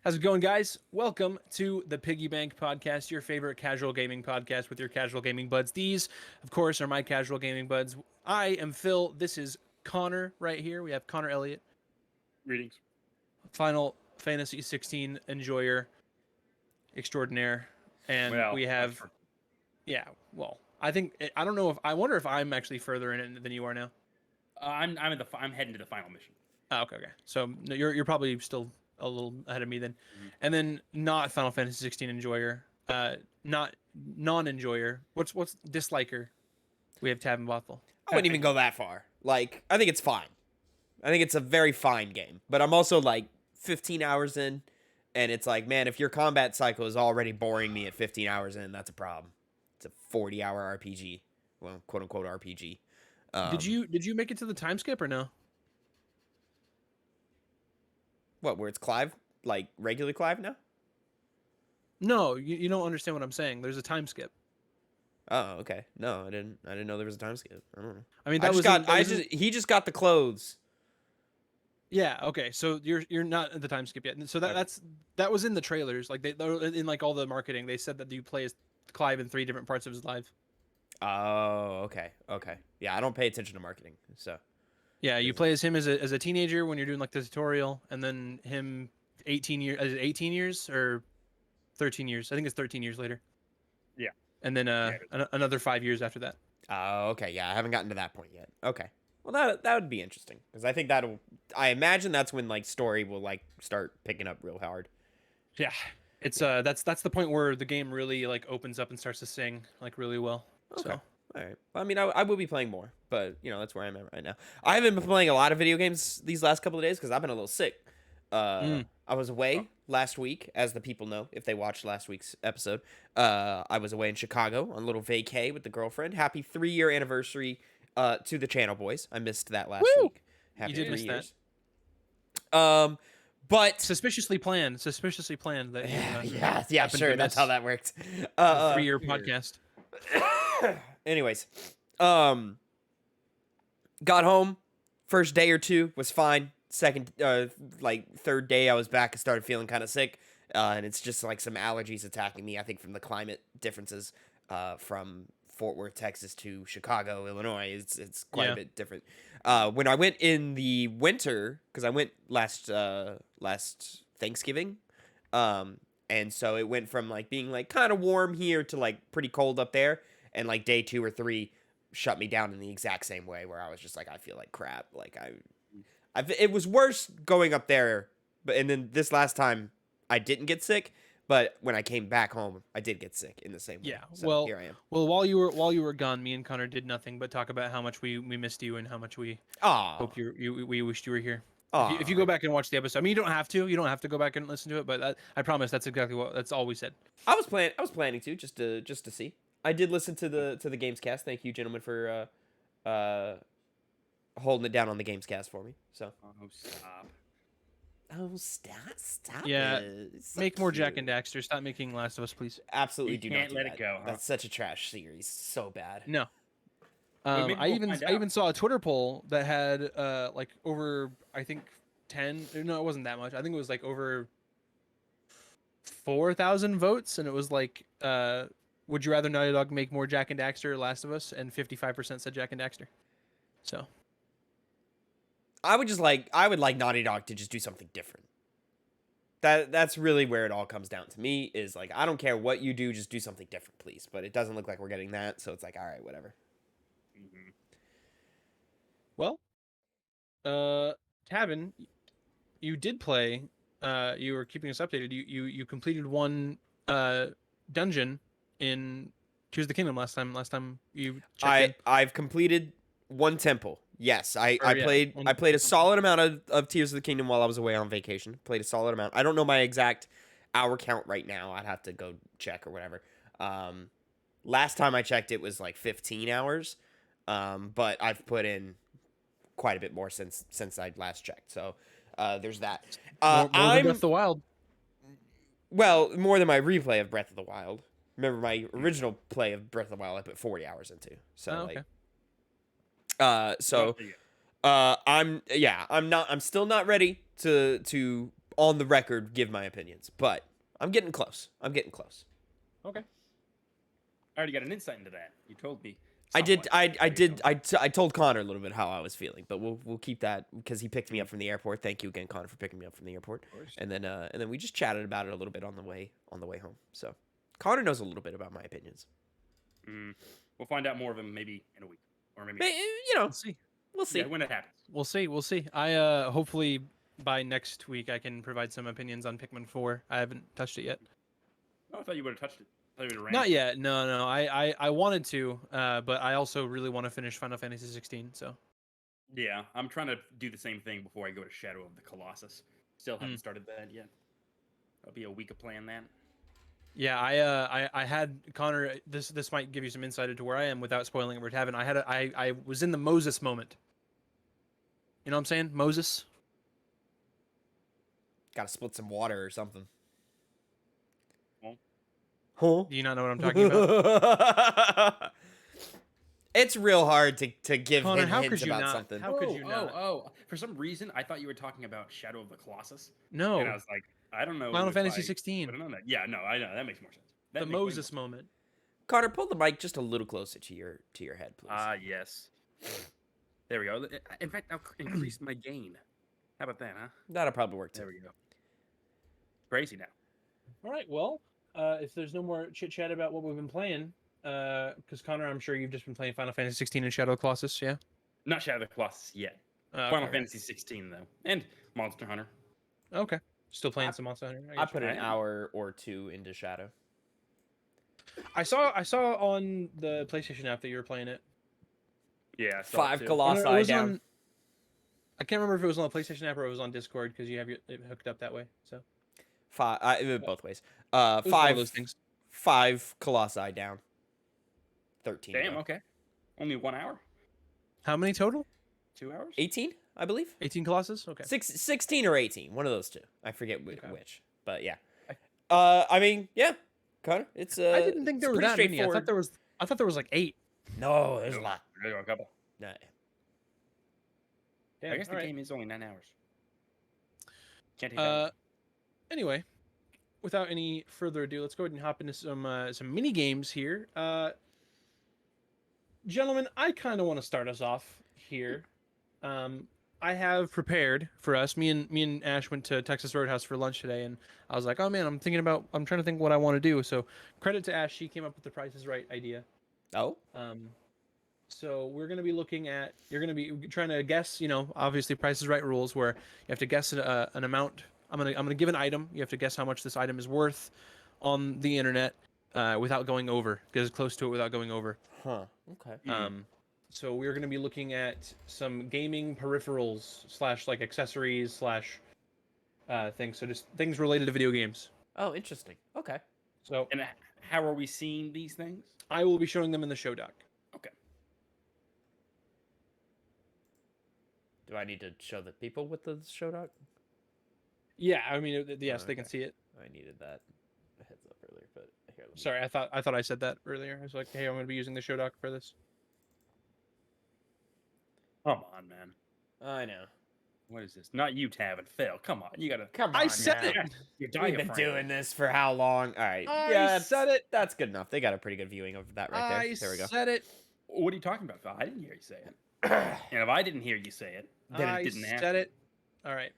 How's it going, guys? Welcome to the Piggy Bank Podcast, your favorite casual gaming podcast with your casual gaming buds. These, of course, are my casual gaming buds. I am Phil. This is Connor right here. We have Connor Elliott, Greetings. Final Fantasy 16 enjoyer extraordinaire, and Well, we have, yeah. Well, I don't know if I wonder if I'm actually further in it than you are now. I'm heading to the final mission. Oh, okay, okay. So no, you're probably still a little ahead of me then. Mm-hmm. And then not Final Fantasy 16 enjoyer, not non-enjoyer. What's disliker? We have Tavin Bothel. I wouldn't even go that far. Like, I think it's fine. I think it's a very fine game. But I'm also like 15 hours in, and it's like, man, if your combat cycle is already boring me at 15 hours in, that's a problem. It's a 40-hour RPG. Well, quote unquote RPG. Did you make it to the time skip or no? What, where it's Clive? Like regular Clive now? No, you don't understand what I'm saying. There's a time skip. Oh, okay. No, I didn't know there was a time skip. I don't know. I mean, I that just was got in- that was in- he just got the clothes. yeah. Okay, so you're not at the time skip yet. So that was in the trailers. Like they in like all the marketing, they said that you play as Clive in 3 different parts of his life. Oh, okay. Okay. Yeah, I don't pay attention to marketing. So, Yeah, you play as him as a teenager when you're doing like the tutorial, and then him 18 years or 13 years. I think it's 13 years later. Yeah. And then another 5 years after that. oh, okay. Yeah, I haven't gotten to that point yet. Okay. Well, that would be interesting because I think I imagine that's when like story will like start picking up real hard. Yeah, it's that's the point where the game really like opens up and starts to sing like really well. Okay. So All right. Well, I mean, I will be playing more, but that's where I'm at right now. I haven't been playing a lot of video games these last couple of days because I've been a little sick. I was away last week, as the people know if they watched last week's episode. I was away in Chicago on a little vacay with the girlfriend. Happy 3-year anniversary to the channel boys. I missed that last Woo! week. Happy You did 3 miss that. years. But suspiciously planned that you, yeah, happened sure, to that's miss how that worked. a 3-year podcast. Anyways, got home. First day or two was fine. Second, third day, I was back and started feeling kind of sick. And it's just like some allergies attacking me. I think from the climate differences, from Fort Worth, Texas to Chicago, Illinois. It's quite a bit different. When I went in the winter, because I went last Thanksgiving, and so it went from like being like kind of warm here to like pretty cold up there, and like day 2 or 3 shut me down in the exact same way where I was just like, I feel like crap. Like it was worse going up there, and then this last time I didn't get sick, but when I came back home, I did get sick in the same way. Yeah. So well, here I am. Well, while you were gone, me and Connor did nothing but talk about how much we missed you and how much we Oh, we wished you were here. Aw. If you go back and watch the episode, I mean, you don't have to. You don't have to go back and listen to it, but I promise that's all we said. I was planning to just to see. I did listen to the Gamescast. Thank you, gentlemen, for holding it down on the Gamescast for me. So. Oh, stop. Oh, stop! Yeah, it. It's so Make more Jack cute. and Daxter. Stop making Last of Us, please. Absolutely You do can't not do let it that. go, huh? That's such a trash series. So bad. No. Well, maybe I we'll find out. even saw a Twitter poll that had like over, I think, 10. No, it wasn't that much. I think it was like over 4,000 votes, and it was like, would you rather Naughty Dog make more Jack and Daxter or Last of Us? And 55% said Jack and Daxter. So I would like Naughty Dog to just do something different. That's really where it all comes down to me, is like, I don't care what you do, just do something different, please. But it doesn't look like we're getting that, so it's like, all right, whatever. Mhm. well, Tavin, you did play. You were keeping us updated. You completed one dungeon in Tears of the Kingdom last time you checked in. I've completed one temple. Yes, I Yeah, played one I played a temple. solid amount of Tears of the Kingdom while I was away on vacation. Played a solid amount. I don't know my exact hour count right now. I'd have to go check or whatever. Last time I checked, it was like 15 hours. But I've put in quite a bit more since I last checked. So there's that. More than I'm Breath of the Wild. well, more than my replay of Breath of the Wild. Remember my original play of Breath of the Wild I put 40 hours into. So Oh, okay. like Well, yeah. I'm still not ready to on the record give my opinions, but I'm getting close. Okay. I already got an insight into that. You told me. I did. somewhat. I told Connor a little bit how I was feeling, but we'll keep that because he picked me up from the airport. Thank you again, Connor, for picking me up from the airport. Of course. And then we just chatted about it a little bit on the way home. So Connor knows a little bit about my opinions. We'll find out more of them maybe in a week, or maybe We'll see. We'll see. yeah, when it happens. We'll see. I hopefully by next week I can provide some opinions on Pikmin 4. I haven't touched it yet. Oh, I thought you would have touched it. I thought you would have Not yet. No. I wanted to, but I also really want to finish Final Fantasy 16. So Yeah, I'm trying to do the same thing before I go to Shadow of the Colossus. Still haven't started that yet. That'll be a week of playing that. yeah, I had Connor. This might give you some insight into where I am without spoiling it for Tavin. I was in the Moses moment. You know what I'm saying? Moses. Got to split some water or something. Well, Huh? Do you not know what I'm talking about? It's real hard to give Connor, him how hints could you about not? something. How could you not? Oh, for some reason, I thought you were talking about Shadow of the Colossus. No. And I was like, I don't know. Final if Fantasy I 16. would've known that. Yeah, no, I know. That makes more sense. That The makes way more Moses sense. moment. Connor, pull the mic just a little closer to your head, please. Ah, yes. There we go. In fact, I'll increase my gain. How about that, huh? That'll probably work too. There we go. Crazy now. All right. Well, if there's no more chit chat about what we've been playing, because Connor, I'm sure you've just been playing Final Fantasy 16 and Shadow of the Colossus, yeah. Not Shadow of the Colossus yet. Final Fantasy 16 though, and Monster Hunter. Okay. Still playing some Monster Hunter. I guess. put an Right. hour or two into Shadow. I saw on the PlayStation app that you were playing it. Yeah, I saw it 5 too. It Colossi was down. on- I can't remember if it was on the PlayStation app or it was on Discord because you have it hooked up that way. So Both ways. it was one of those things. 5 Colossi down. 13. Damn. to go. Okay. Only 1 hour. How many total? 2 hours. 18, I believe. 18 Colossus. Okay. 16 or 18, one of those two. I forget Okay. which, but yeah. I mean, yeah, Connor, it's I didn't think it's there were pretty that many. I straightforward. thought there was like 8. No, there's a lot. There you go, a couple. No. Damn, I guess the all right. game is only 9 hours. Can't take that. Anyway, without any further ado, let's go ahead and hop into some mini games here. Gentlemen, I kind of want to start us off here. I have prepared for us. Me and Ash went to Texas Roadhouse for lunch today, and I was like, "Oh man, I'm trying to think what I want to do." So credit to Ash, she came up with the Price is Right idea. Oh, So we're gonna be you're gonna be trying to guess. Obviously Price is Right rules where you have to guess an amount. I'm gonna give an item. You have to guess how much this item is worth on the internet without going over. Get as close to it without going over. huh. Okay. So we're going to be looking at some gaming peripherals / like accessories / things. So just things related to video games. Oh, interesting. Okay. So And how are we seeing these things? I will be showing them in the show doc. Okay. Do I need to show the people with the show doc? Yeah, I mean, yes, Oh, they can okay. see it. I needed that heads up earlier, but here. Let me- Sorry, I thought I said that earlier. I was like, hey, I'm going to be using the show doc for this. Come on, man. I know. What is this? Not you, Tavin. Phil. Come on. You gotta. Come on. I said it. now. Your We've been diaphragm. doing this for how long? All right. I said it. That's good enough. They got a pretty good viewing of that right there. I There we go. said it. What are you talking about, Phil? I didn't hear you say it. And if I didn't hear you say it, then I it didn't happen. said it. All right.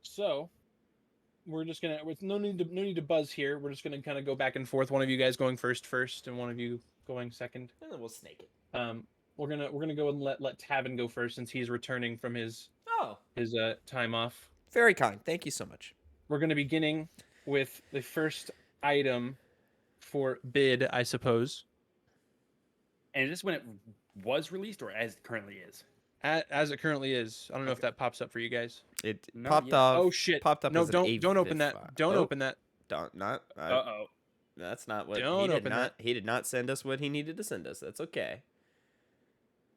So we're just gonna with no need to buzz here. We're just gonna kind of go back and forth. One of you guys going first, and one of you going second. And then we'll snake it. We're gonna go and let Tavin go first since he's returning from his Oh, time off. very kind. Thank you so much. We're gonna beginning with the first item for bid, I suppose. And is this when it was released or as it currently is? As it currently is. I don't know if that pops up for you guys. It Not popped yet. off. Oh shit! Popped up. No, as an don't open that. A55. Don't Oh, open that. Don't not. Uh-oh. That's not what Don't he did open not. He did not send us what he needed to send us. That's okay.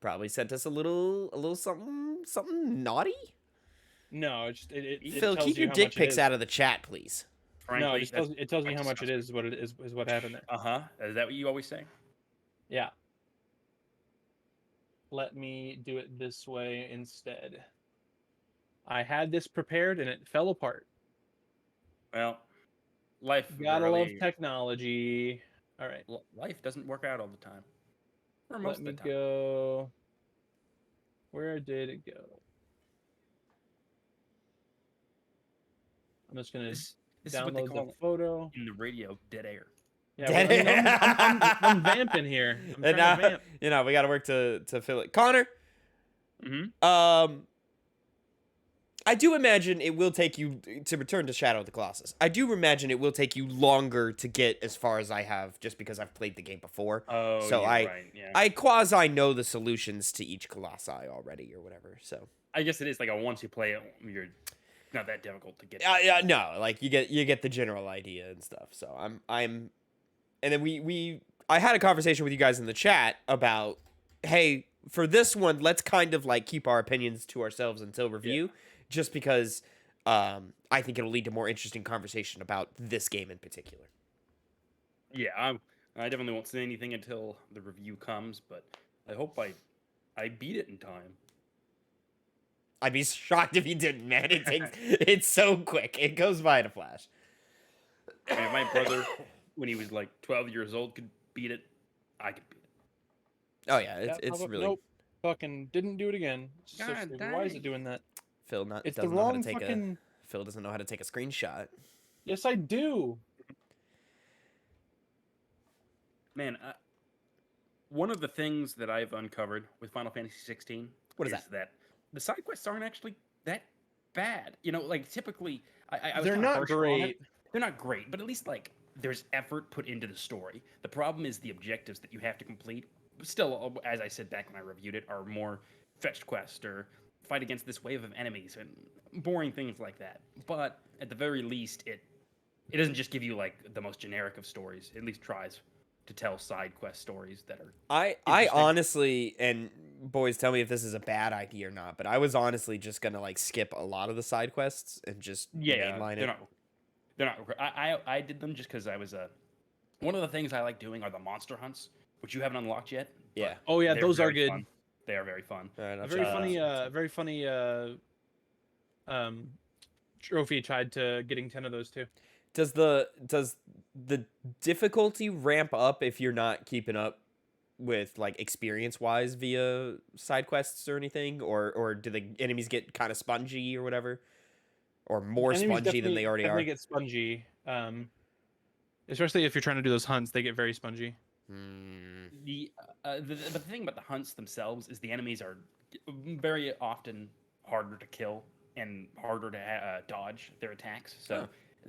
Probably sent us a little something naughty. No, it Phil, tells keep you your how dick much it pics is. out of the chat, please. Frankly, No, it tells me how much it is. What it is what happened there. Uh-huh. Is that what you always say? Yeah. Let me do it this way instead. I had this prepared and it fell apart. Well, life Gotta love rarely, technology. All right, life doesn't work out all the time, or let most me of the time. go. Where did it go? I'm just gonna This is what they download the call photo. in the radio dead air. Yeah, well, I mean, I'm vamping here. I'm trying to vamp. You know, we got to work to fill it. Connor, Mm-hmm. I do imagine it will take you to return to Shadow of the Colossus. I do imagine it will take you longer to get as far as I have, just because I've played the game before. Oh, So you're I right. Yeah. I quasi know the solutions to each colossi already, or whatever. So I guess it is like a once you play it, you're not that difficult to get. yeah, no, like you get the general idea and stuff. So I'm, and then I had a conversation with you guys in the chat about, hey, for this one, let's kind of like keep our opinions to ourselves until review, just because I think it'll lead to more interesting conversation about this game in particular. Yeah, I definitely won't say anything until the review comes, but I hope I beat it in time. I'd be shocked if you didn't, man. It's so quick. It goes by in a flash. I mean, if my brother, when he was like 12 years old, could beat it, I could beat it. Oh yeah, it's really Nope. Fucking didn't do it again. It's so God stupid. Why is it dang. doing that? Phil It's the doesn't know how to wrong take fucking. Phil doesn't know how to take a screenshot. Yes, I do. Man, one of the things that I've uncovered with Final Fantasy 16 What is that the side quests aren't actually that bad. You know, like typically, I was They're kinda not harsher on it. great. They're not great, but at least like there's effort put into the story. The problem is the objectives that you have to complete. Still, as I said back when I reviewed it, are more fetched quest or fight against this wave of enemies and boring things like that. But at the very least, it doesn't just give you like the most generic of stories. It at least tries to tell side quest stories that are I interesting. honestly, and boys, tell me if this is a bad idea or not, but I was honestly just gonna like skip a lot of the side quests and just mainline they're it. not. They're not. I did them just because I was one of the things I like doing are the monster hunts, which you haven't unlocked yet. but Yeah. Oh yeah, they're those are very good. fun. They are very fun. All right, I'll A very check funny, those out. very funny trophy tied to getting 10 of those too. Does the difficulty ramp up if you're not keeping up with like experience wise via side quests or anything, or do the enemies get kind of spongy or whatever, or more Enemies spongy than they already definitely are? get spongy. Especially if you're trying to do those hunts, they get very spongy. Hmm. The thing about the hunts themselves is the enemies are very often harder to kill and harder to dodge their attacks. So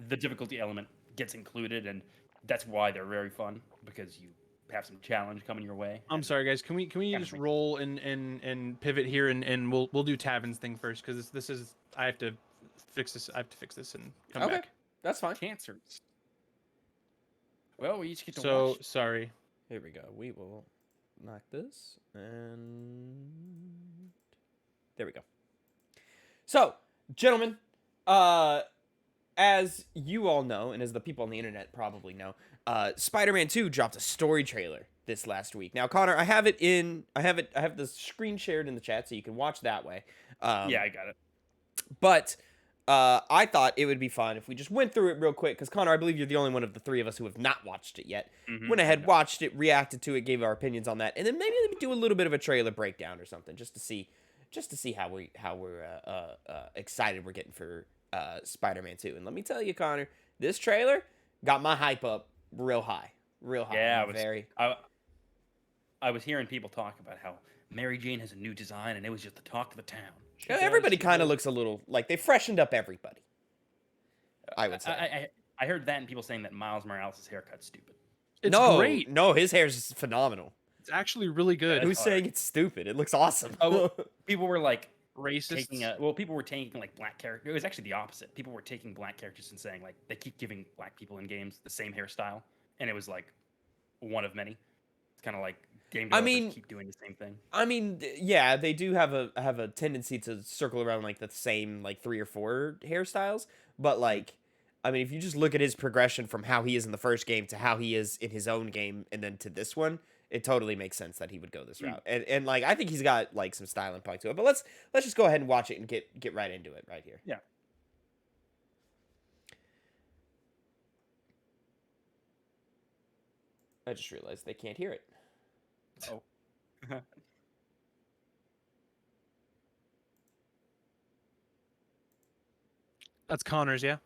the difficulty element gets included, and that's why they're very fun because you have some challenge coming your way. I'm sorry, guys. Can we just thing. roll and pivot here and we'll do Tavin's thing first because this is I have to fix this. I have to fix this and come Okay, back. that's fine. Cancers. Well, we each get to So watch. sorry. Here we go. We will knock this, and there we go. So, gentlemen, as you all know, and as the people on the internet probably know, Spider-Man 2 dropped a story trailer this last week. Now, Connor, I have the screen shared in the chat, so you can watch that way. Yeah, I got it. But I thought it would be fun if we just went through it real quick, because Connor, I believe you're the only one of the three of us who have not watched it yet. Went ahead, watched it, reacted to it, gave our opinions on that, and then maybe do a little bit of a trailer breakdown or something, just to see how we're excited we're getting for Spider-Man 2. And let me tell you, Connor, this trailer got my hype up real high, real high. Yeah, I was hearing people talk about how Mary Jane has a new design, and it was just the talk of the town. Everybody kind of looks a little like they freshened up everybody, I would say. I heard that and people saying that Miles Morales' haircut's stupid. It's great. No, his hair's phenomenal. It's actually really good. Who's saying it's stupid? It looks awesome. Oh, people were like Racist. people were taking like black characters. It was actually the opposite. People were taking black characters and saying like they keep giving black people in games the same hairstyle, and it was like one of many. It's kind of like game developers keep doing the same thing. I mean, yeah, they do have a tendency to circle around like the same like 3 or 4 hairstyles, but like, I mean, if you just look at his progression from how he is in the first game to how he is in his own game, and then to this one, it totally makes sense that he would go this route. And like I think he's got like some style and punk to it. But let's just go ahead and watch it and get right into it right here. Yeah. I just realized they can't hear it. Oh. That's Connor's, yeah.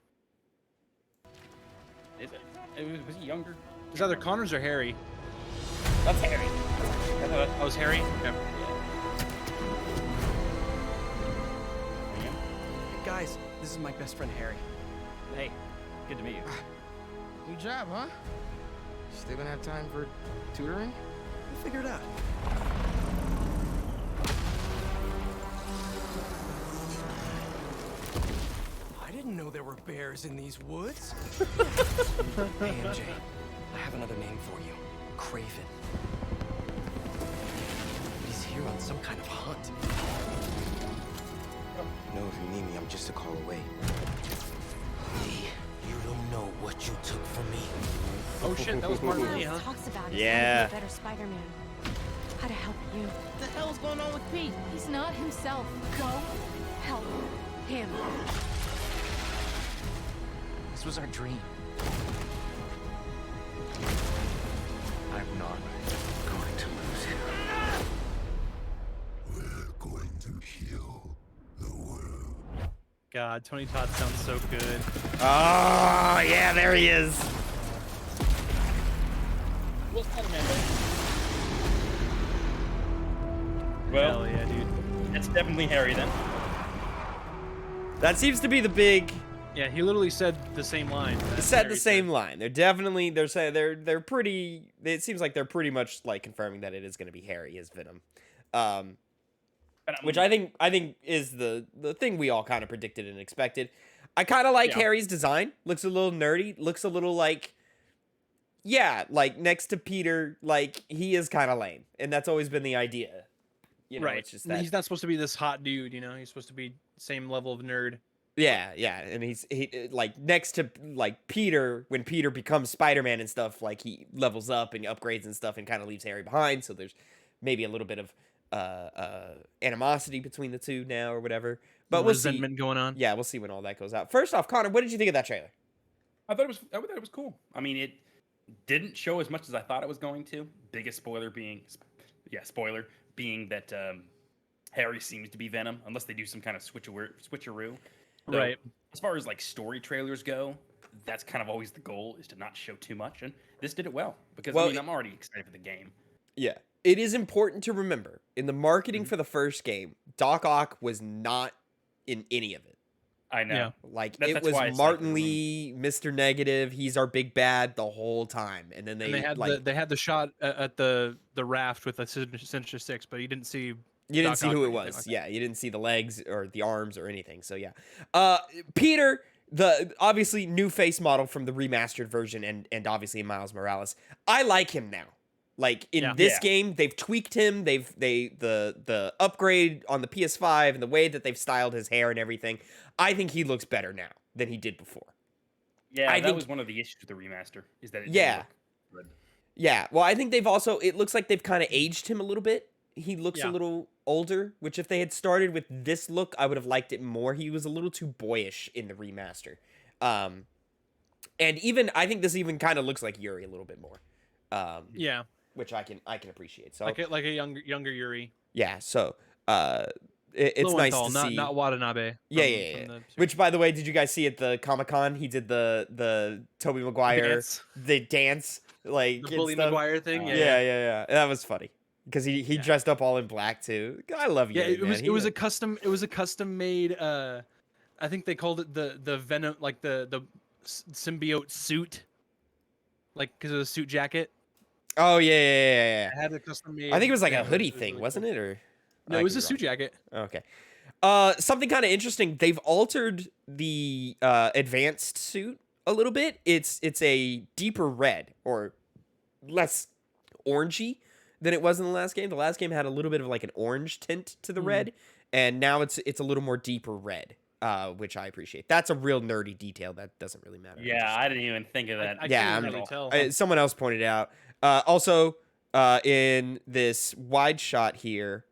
Is it? Was he younger? It's either Connor's or Harry. That's Harry. Oh, that was Harry? Okay. Yeah. Hey guys, this is my best friend Harry. Hey, good to meet you. New job, huh? Still gonna have time for tutoring? We'll figure it out. I didn't know there were bears in these woods. Hey MJ, I have another name for you. Craven. He's here on some kind of hunt. You know, if you need me, I'm just a call away. Lee, you don't know what you took from me. Oh shit, that was part of me, huh? Talks about it. Yeah. How to be a better Spider-Man. How to help you. What the hell's going on with Pete? He's not himself. Go help him. This was our dream. I'm not going to lose him. We're going to heal the world. God, Tony Todd sounds so good. Oh, yeah, there he is. Well, Well, Hell yeah, dude. that's definitely Harry then. That seems to be the big Yeah, he literally said the same line. that said Harry the same line. They're definitely they're pretty. It seems like they're pretty much like confirming that it is going to be Harry as Venom, But, which I think is the thing we all kind of predicted and expected. I kind of like Yeah. Harry's design. Looks a little nerdy. Looks a little like, yeah, like next to Peter, like he is kind of lame, and that's always been the idea. You know, Right. it's just that. He's not supposed to be this hot dude, you know? He's supposed to be same level of nerd. Yeah, and he like next to like Peter, when Peter becomes Spider-Man and stuff, like he levels up and upgrades and stuff and kind of leaves Harry behind, so there's maybe a little bit of animosity between the two now or whatever. But we'll see. Resentment going on. Yeah, we'll see when all that goes out. First off, Connor, what did you think of that trailer? I thought it was cool. I mean, it didn't show as much as I thought it was going to. Biggest spoiler being that Harry seems to be Venom, unless they do some kind of switcheroo. So, Right. As far as like story trailers go, that's kind of always the goal, is to not show too much, and this did it well because Well, I mean, I'm already excited for the game. Yeah. It is important to remember, in the marketing for the first game, Doc Ock was not in any of it. I know. Yeah. Like, That's it was why it's Martin like, Lee, Mr. Negative, he's our big bad the whole time. And then And they had like, the shot at the raft with a Sinister Six, but you didn't see. you didn't Doc see Ock who or it anything was. like that. Yeah, you didn't see the legs or the arms or anything. So yeah. Peter, the obviously new face model from the remastered version, and obviously Miles Morales. I like him now. Like in Yeah. this Yeah. game, they've tweaked him. The upgrade on the PS5 and the way that they've styled his hair and everything. I think he looks better now than he did before. Yeah, I that think- was one of the issues with the remaster, is that it didn't Yeah. look good. Yeah, well, I think they've also, it looks like they've kind of aged him a little bit. He looks a Yeah. little older, which if they had started with this look, I would have liked it more. He was a little too boyish in the remaster. And even, I think this even kind of looks like Yuri a little bit more. Yeah, Which I can appreciate. So, like a younger Yuri. yeah, so, it's nice Lowenthal, to not see. not Watanabe. Yeah. Which, by the way, did you guys see at the Comic-Con? He did the Tobey Maguire, the dance, like, the and Bully stuff. Maguire thing. Yeah. That was funny because he dressed up all in black too. I love you. Yeah, it was a custom made. I think they called it the Venom, like the symbiote suit, like because of the suit jacket. Oh yeah. I had a custom made. I think it was like yeah, a hoodie was thing, really wasn't cool. it? Or No, I it was could a be suit jacket. wrong. Okay. Something kind of interesting. They've altered the advanced suit a little bit. It's a deeper red or less orangey than it was in the last game. The last game had a little bit of like an orange tint to the red, and now it's a little more deeper red, which I appreciate. That's a real nerdy detail that doesn't really matter. Yeah, I didn't even think of that. I Yeah, can't I'm- really tell. Someone else pointed it out. Also, in this wide shot here.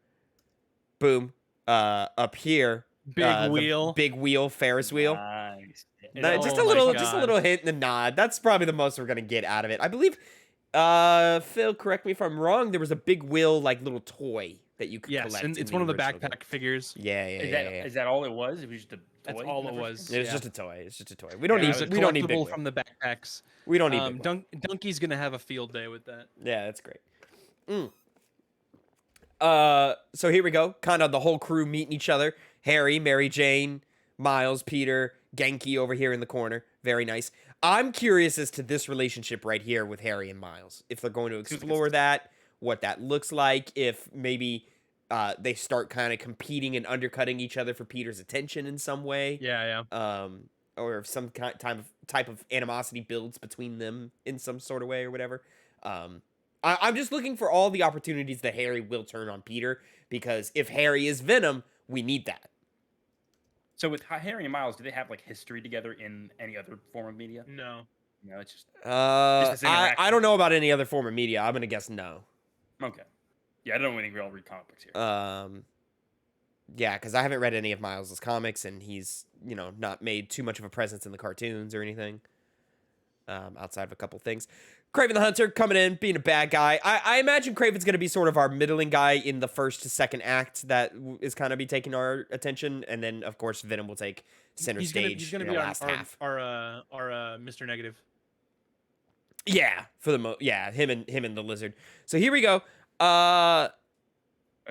Boom. Up here. Big the wheel. big wheel, Ferris wheel. Nice. Just Oh a my little, God. just a little hint and a nod. That's probably the most we're gonna get out of it. I believe. Phil, correct me if I'm wrong. There was a big wheel, like little toy that you could Yes, collect. and in it's one of the original game. backpack figures. Yeah. Is that all it was? It was just a toy. That's in all the it first was. game? It was Yeah. just a toy. It's just a toy. We don't Yeah, need. it was We don't need big collectible wheel. from the backpacks. We don't need big wheel. Donkey's gonna have a field day with that. Yeah, that's great. So here we go. Kind of the whole crew meeting each other. Harry, Mary Jane, Miles, Peter, Genki over here in the corner. Very nice. I'm curious as to this relationship right here with Harry and Miles. If they're going to explore that, what that looks like, if maybe they start kind of competing and undercutting each other for Peter's attention in some way. Yeah. Or if some type of animosity builds between them in some sort of way or whatever. I'm just looking for all the opportunities that Harry will turn on Peter, because if Harry is Venom, we need that. So with Harry and Miles, do they have like history together in any other form of media? No. No, it's just this I interaction. don't know about any other form of media. I'm gonna guess no. okay. Yeah, I don't think we all read comic books here. Yeah, because I haven't read any of Miles's comics, and he's not made too much of a presence in the cartoons or anything. Outside of a couple things. Kraven the Hunter coming in, being a bad guy. I imagine Kraven's going to be sort of our middling guy in the first to second act that is kind of be taking our attention. And then, of course, Venom will take center stage He's gonna in be the our last half. Mr. Negative. Yeah, for the him and the lizard. So here we go. That's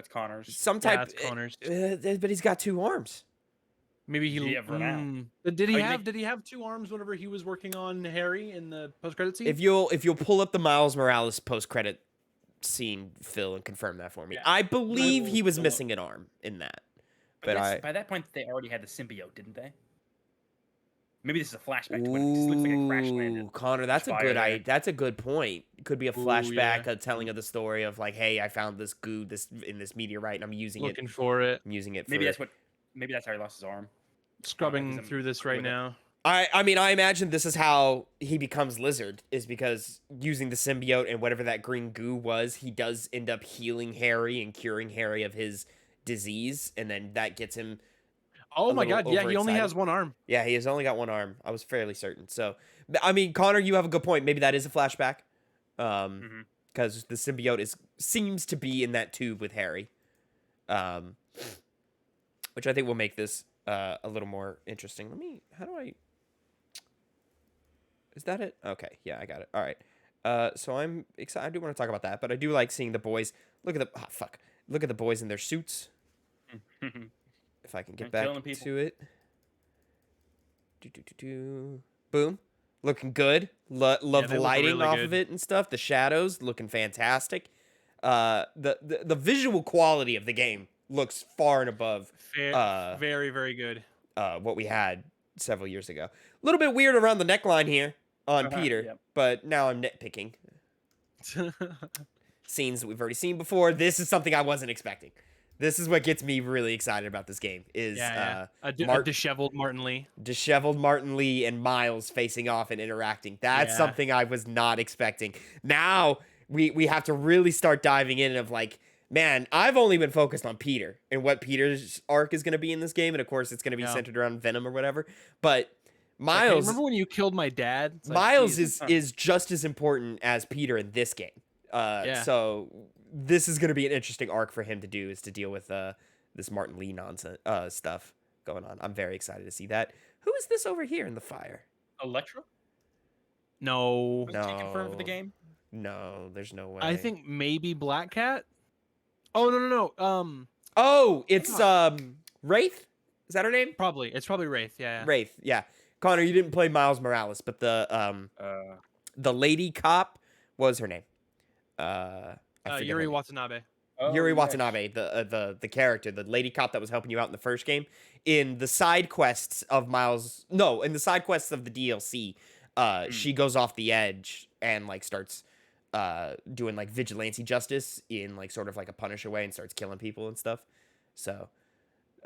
Connor's. Some type. That's Connor's. But he's got 2 arms. Maybe Did he ever run Did he Oh, you have? think- Did he have 2 arms whenever he was working on Harry in the post-credit scene? If you'll pull up the Miles Morales post-credit scene, Phil, and confirm that for me. Yeah. I believe he was Phil. missing an arm in that. But by that point, they already had the symbiote, didn't they? Maybe this is a flashback to when it just looks like it crash landed. Ooh, Connor, that's a good Fire. that's a good point. It could be a flashback, yeah. a telling of the story of like, hey, I found this goo in this meteorite, and I'm using Looking for it, I'm using it. Maybe for... that's how he lost his arm. scrubbing I'm through this right with it. now. I mean, I imagine this is how he becomes Lizard, is because using the symbiote and whatever that green goo was, he does end up healing Harry and curing Harry of his disease, and then that gets him. Oh a my little God! Yeah, he only overexcited. has 1 arm. Yeah, he has only got 1 arm. I was fairly certain. So, I mean, Connor, you have a good point. Maybe that is a flashback, because the symbiote seems to be in that tube with Harry, which I think will make this a little more interesting. How do I? Is that it? Okay, yeah, I got it. All right. So I'm excited. I do want to talk about that, but I do like seeing the boys. Look at Look at the boys in their suits. If I can get They're back killing people. to it. Boom. Looking good. Love they the look lighting really off good. of it and stuff. The shadows looking fantastic. The visual quality of the game looks far and above Very, very good. what we had several years ago. A little bit weird around the neckline here on Peter, Yep. but now I'm nitpicking. Scenes that we've already seen before. This is something I wasn't expecting. This is what gets me really excited about this game. Is a Mark- disheveled Martin Lee. disheveled Martin Lee and Miles facing off and interacting. That's Yeah. something I was not expecting. Now we have to really start diving in of like, man, I've only been focused on Peter and what Peter's arc is going to be in this game, and of course it's going to be Yeah. centered around Venom or whatever. But Like, hey, Miles, remember when you killed my dad? It's like, Miles geez. is just as important as Peter in this game. Yeah. So this is going to be an interesting arc for him to do, is to deal with this Martin Lee nonsense stuff going on. I'm very excited to see that. Who is this over here in the fire? Electro? No. Was he confirmed for the No. game? No, there's no way. I think maybe Black Cat. Oh no. Oh, it's Wraith. Is that her name? Probably it's probably Wraith. Yeah. Wraith. Yeah. Connor, you didn't play Miles Morales, but the lady cop was her name. I forget Yuri her name. Watanabe. Yuri yes. Watanabe, the character, the lady cop that was helping you out in the first game. In the side quests of in the side quests of the DLC, she goes off the edge and like starts doing like vigilante justice in like sort of like a Punisher way and starts killing people and stuff. So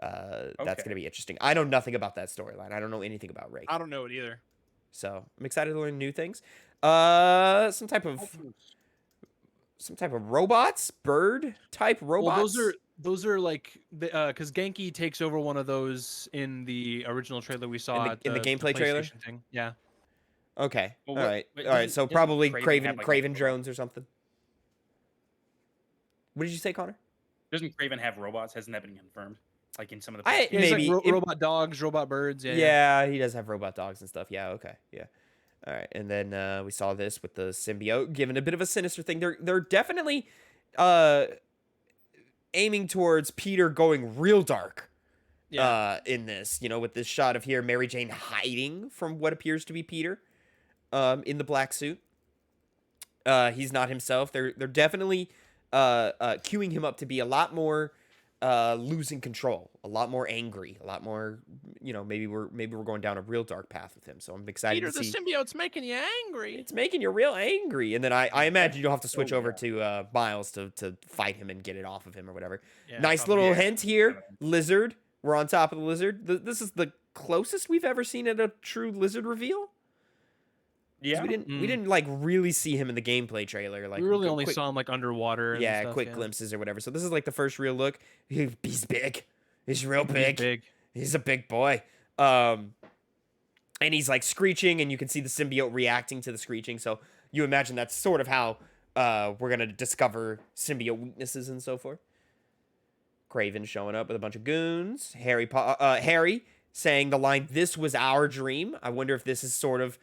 that's Okay. gonna be interesting. I know nothing about that storyline. I don't know anything about Ray. I don't know it either. So I'm excited to learn new things. Some type of some type of robots, bird type robots. Well, those are like because Genki takes over one of those in the original trailer we saw at in the gameplay trailer. PlayStation thing. Yeah. Okay. Well, All what- right. but All right. doesn't- So doesn't probably Craven have, like, a Craven robot? drones or something. What did you say, Connor? Doesn't Craven have robots? Hasn't that been confirmed? Like in some of the. I- Yeah, he's Maybe like it- robot dogs, robot birds. Yeah. Yeah, he does have robot dogs and stuff. Yeah. Okay. Yeah. All right. And then we saw this with the symbiote, given a bit of a sinister thing. They're definitely aiming towards Peter going real dark. Yeah. In this, with this shot of here, Mary Jane hiding from what appears to be Peter, in the black suit. He's not himself. They're definitely queuing him up to be a lot more losing control, a lot more angry, a lot more. Maybe we're going down a real dark path with him. So I'm excited Peter, to the see. symbiote's making you angry. It's making you real angry, and then I imagine you'll have to switch Oh, over yeah. to Miles to fight him and get it off of him or whatever. Yeah, Nice probably. little Yeah. hint here, lizard. We're on top of the lizard. This is the closest we've ever seen at a true lizard reveal. 'Cause Yeah. we didn't like really see him in the gameplay trailer. Like We really quick- only saw him like underwater. And yeah, stuff, quick glimpses or whatever. So this is like the first real look. He's big. He's real big. Big. He's a big boy. And he's like screeching, and you can see the symbiote reacting to the screeching. So you imagine that's sort of how we're gonna discover symbiote weaknesses and so forth. Craven showing up with a bunch of goons. Harry saying the line, "This was our dream." I wonder if this is sort of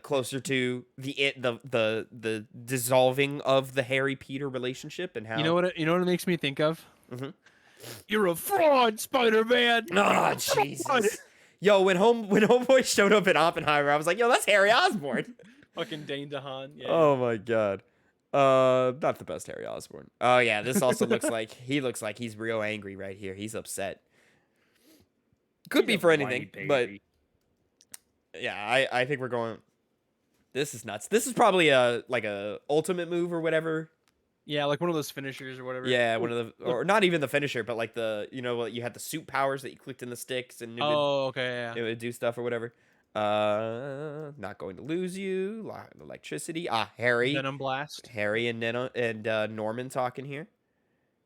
closer to the dissolving of the Harry Peter relationship and how You know what it makes me think of? Mhm. You're a fraud, Spider-Man. Oh, Jesus. Yo, when Homeboy showed up in Oppenheimer, I was like, yo, that's Harry Osborn. Fucking Dane DeHaan. Yeah. Oh my god. Not the best Harry Osborn. Oh yeah, this also looks like he's real angry right here. He's upset. Could be He's a for whiny anything, but baby. yeah, I think we're going. This is nuts. This is probably a ultimate move or whatever. Yeah, like one of those finishers or whatever. Yeah, one of the or not even the finisher, but like you had the suit powers that you clicked in the sticks and Oh, okay. Yeah. it would do stuff or whatever. Not going to lose you. Electricity. Harry. Venom blast. Harry and Norman talking here.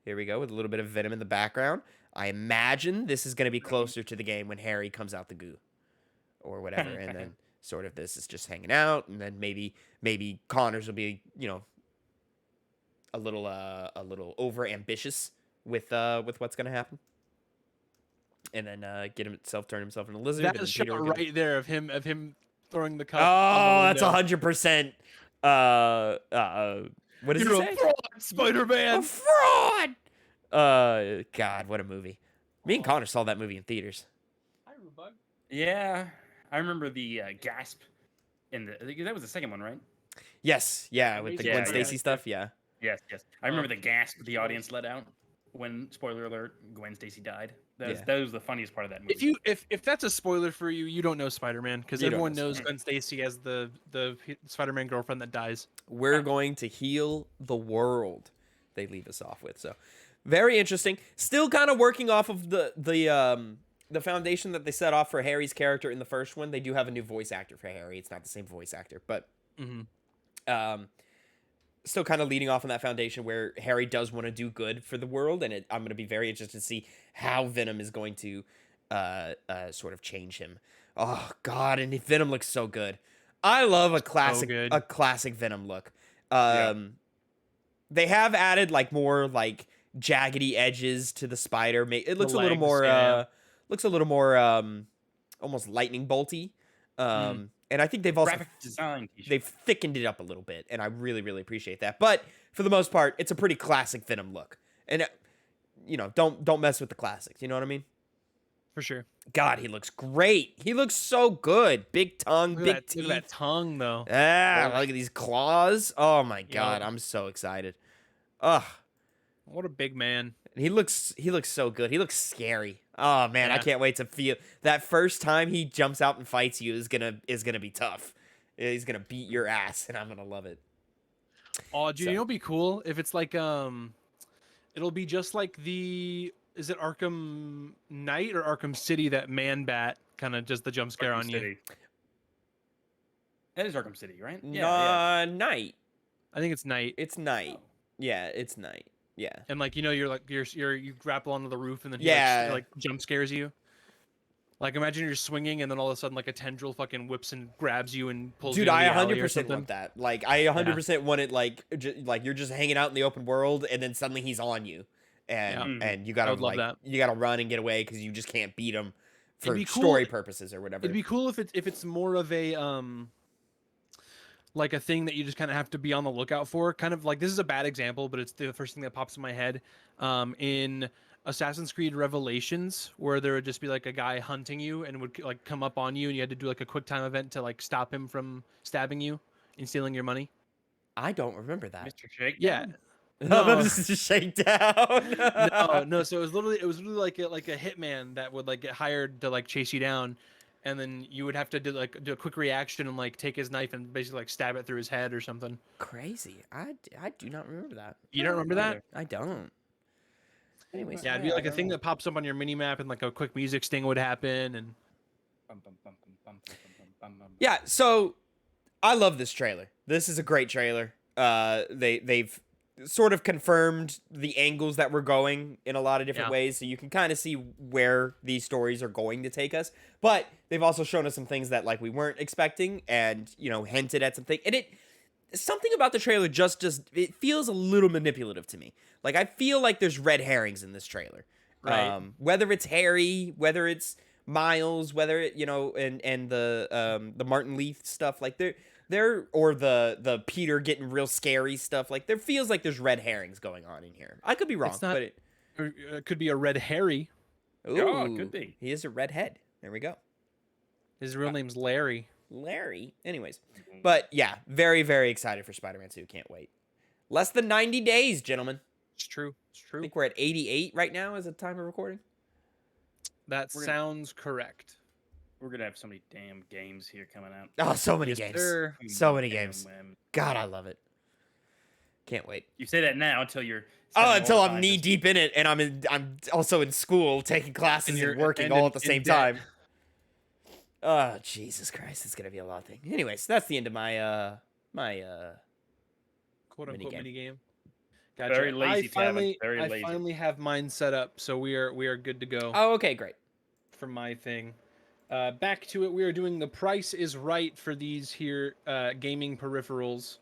Here we go with a little bit of Venom in the background. I imagine this is going to be closer to the game when Harry comes out the goo or whatever, and then sort of this is just hanging out, and then maybe Connors will be a little over ambitious with what's going to happen. And then turn himself into a lizard. That and then shot Peter will get- right there of him throwing the cup. Oh, that's a 100%. What does he You're say? a fraud, Spider-Man. A fraud. God, what a movie. Me and Connor saw that movie in theaters. Hi, Rubug. Yeah, I remember the gasp in that was the second one, right? Yes, yeah, with the Yeah, Gwen yeah. Stacy stuff, yeah. Yes. I remember the gasp the audience let out when, spoiler alert, Gwen Stacy died. That was the funniest part of that movie. If that's a spoiler for you, you don't know Spider-Man because You don't everyone know knows Gwen Stacy as the Spider-Man girlfriend that dies. We're going to heal the world. They leave us off with so very interesting. Still kind of working off of the foundation that they set off for Harry's character in the first one. They do have a new voice actor for Harry. It's not the same voice actor, but still kind of leading off on that foundation where Harry does want to do good for the world, and I'm going to be very interested to see how Venom is going to sort of change him. Oh God, and Venom looks so good. I love a classic Venom look. They have added like more like jaggedy edges to the spider. It looks a little more almost lightning bolty. And I think they've also graphic design. they've thickened it up a little bit, and I really, really appreciate that. But for the most part, it's a pretty classic Venom look. And don't mess with the classics. You know what I mean? For sure. God, he looks great. He looks so good. Big tongue, big teeth. Look at that tongue, though. Look at these claws. Oh my God, I'm so excited. Ugh. What a big man. He looks so good. He looks scary. Oh man, I can't wait to feel that first time he jumps out and fights you is gonna be tough. He's gonna beat your ass, and I'm gonna love it. Oh, dude, it'll be cool if it's like it'll be just like is it Arkham Knight or Arkham City that Man Bat kind of just the jump scare on you. That is Arkham City, right? Night. I think it's night. It's night. Yeah, it's night. Yeah. And like you grapple onto the roof and then he Yeah. like jump scares you. Like imagine you're swinging and then all of a sudden like a tendril fucking whips and grabs you and pulls Dude, you into I the alley or 100% something. want that. Like, I 100% want it, like, like you're just hanging out in the open world, and then suddenly he's on you, and and you gotta would love like that. you gotta run and get away because you just can't beat him for be cool- story purposes or whatever. It'd be cool if it's more of a like a thing that you just kind of have to be on the lookout for. Kind of like this is a bad example, but it's the first thing that pops in my head. In Assassin's Creed Revelations, where there would just be like a guy hunting you and would like come up on you, and you had to do like a quick time event to like stop him from stabbing you and stealing your money. I don't remember that. Mr. Shake. Yeah. No, No. this is just shakedown. No. So it was literally like a hitman that would like get hired to like chase you down, and then you would have to do a quick reaction and like take his knife and basically like stab it through his head or something. Crazy. I do not remember that. You don't remember that? I don't. Anyways, Yeah, it'd be like a thing that pops up on your mini map and like a quick music sting would happen and yeah. So I love this trailer. This is a great trailer. They've sort of confirmed the angles that we're going in a lot of different Yeah. ways, so you can kind of see where these stories are going to take us. But they've also shown us some things that like we weren't expecting, and hinted at something. And something about the trailer just it feels a little manipulative to me. Like I feel like there's red herrings in this trailer. Right. Whether it's Harry, whether it's Miles, whether it and the Martin Leith stuff, like there or the Peter getting real scary stuff, like there feels like there's red herrings going on in here. I could be wrong, It's not- but it could be a red Harry. Oh, it could be. He is a redhead. There we go. His real name's Larry. Larry. Anyways, but yeah, very, very excited for Spider-Man 2. Can't wait. Less than 90 days, gentlemen. It's true. It's I true. think we're at 88 right now as the time of recording. That We're gonna- sounds correct. We're gonna have so many damn games here coming out. Oh, so many Yes, games. sir. So many Damn games. whim. God, I love it. Can't wait. You say that now until you're. Oh, spending until all I'm the time knee just- deep in it, and I'm also in school taking classes And and, you're- working and all in- at the in same debt. time. Oh, Jesus Christ, it's gonna be a lot of things. Anyways, that's the end of my Quote unquote Minigame. mini game. Gotcha. Very lazy, Tavin, very I lazy. finally have mine set up, so we are good to go Oh, okay, great. for my thing. Back to it. We are doing the Price is Right for these here gaming peripherals.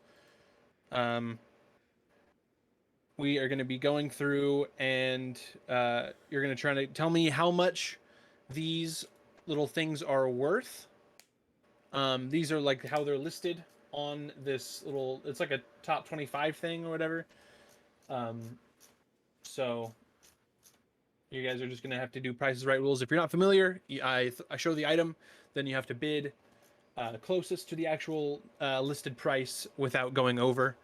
We are going to be going through, and you're going to try to tell me how much these little things are worth. These are like how they're listed on this little. It's like a top 25 thing or whatever. So you guys are just gonna have to do Price is Right rules. If you're not familiar, I show the item, then you have to bid closest to the actual listed price without going over.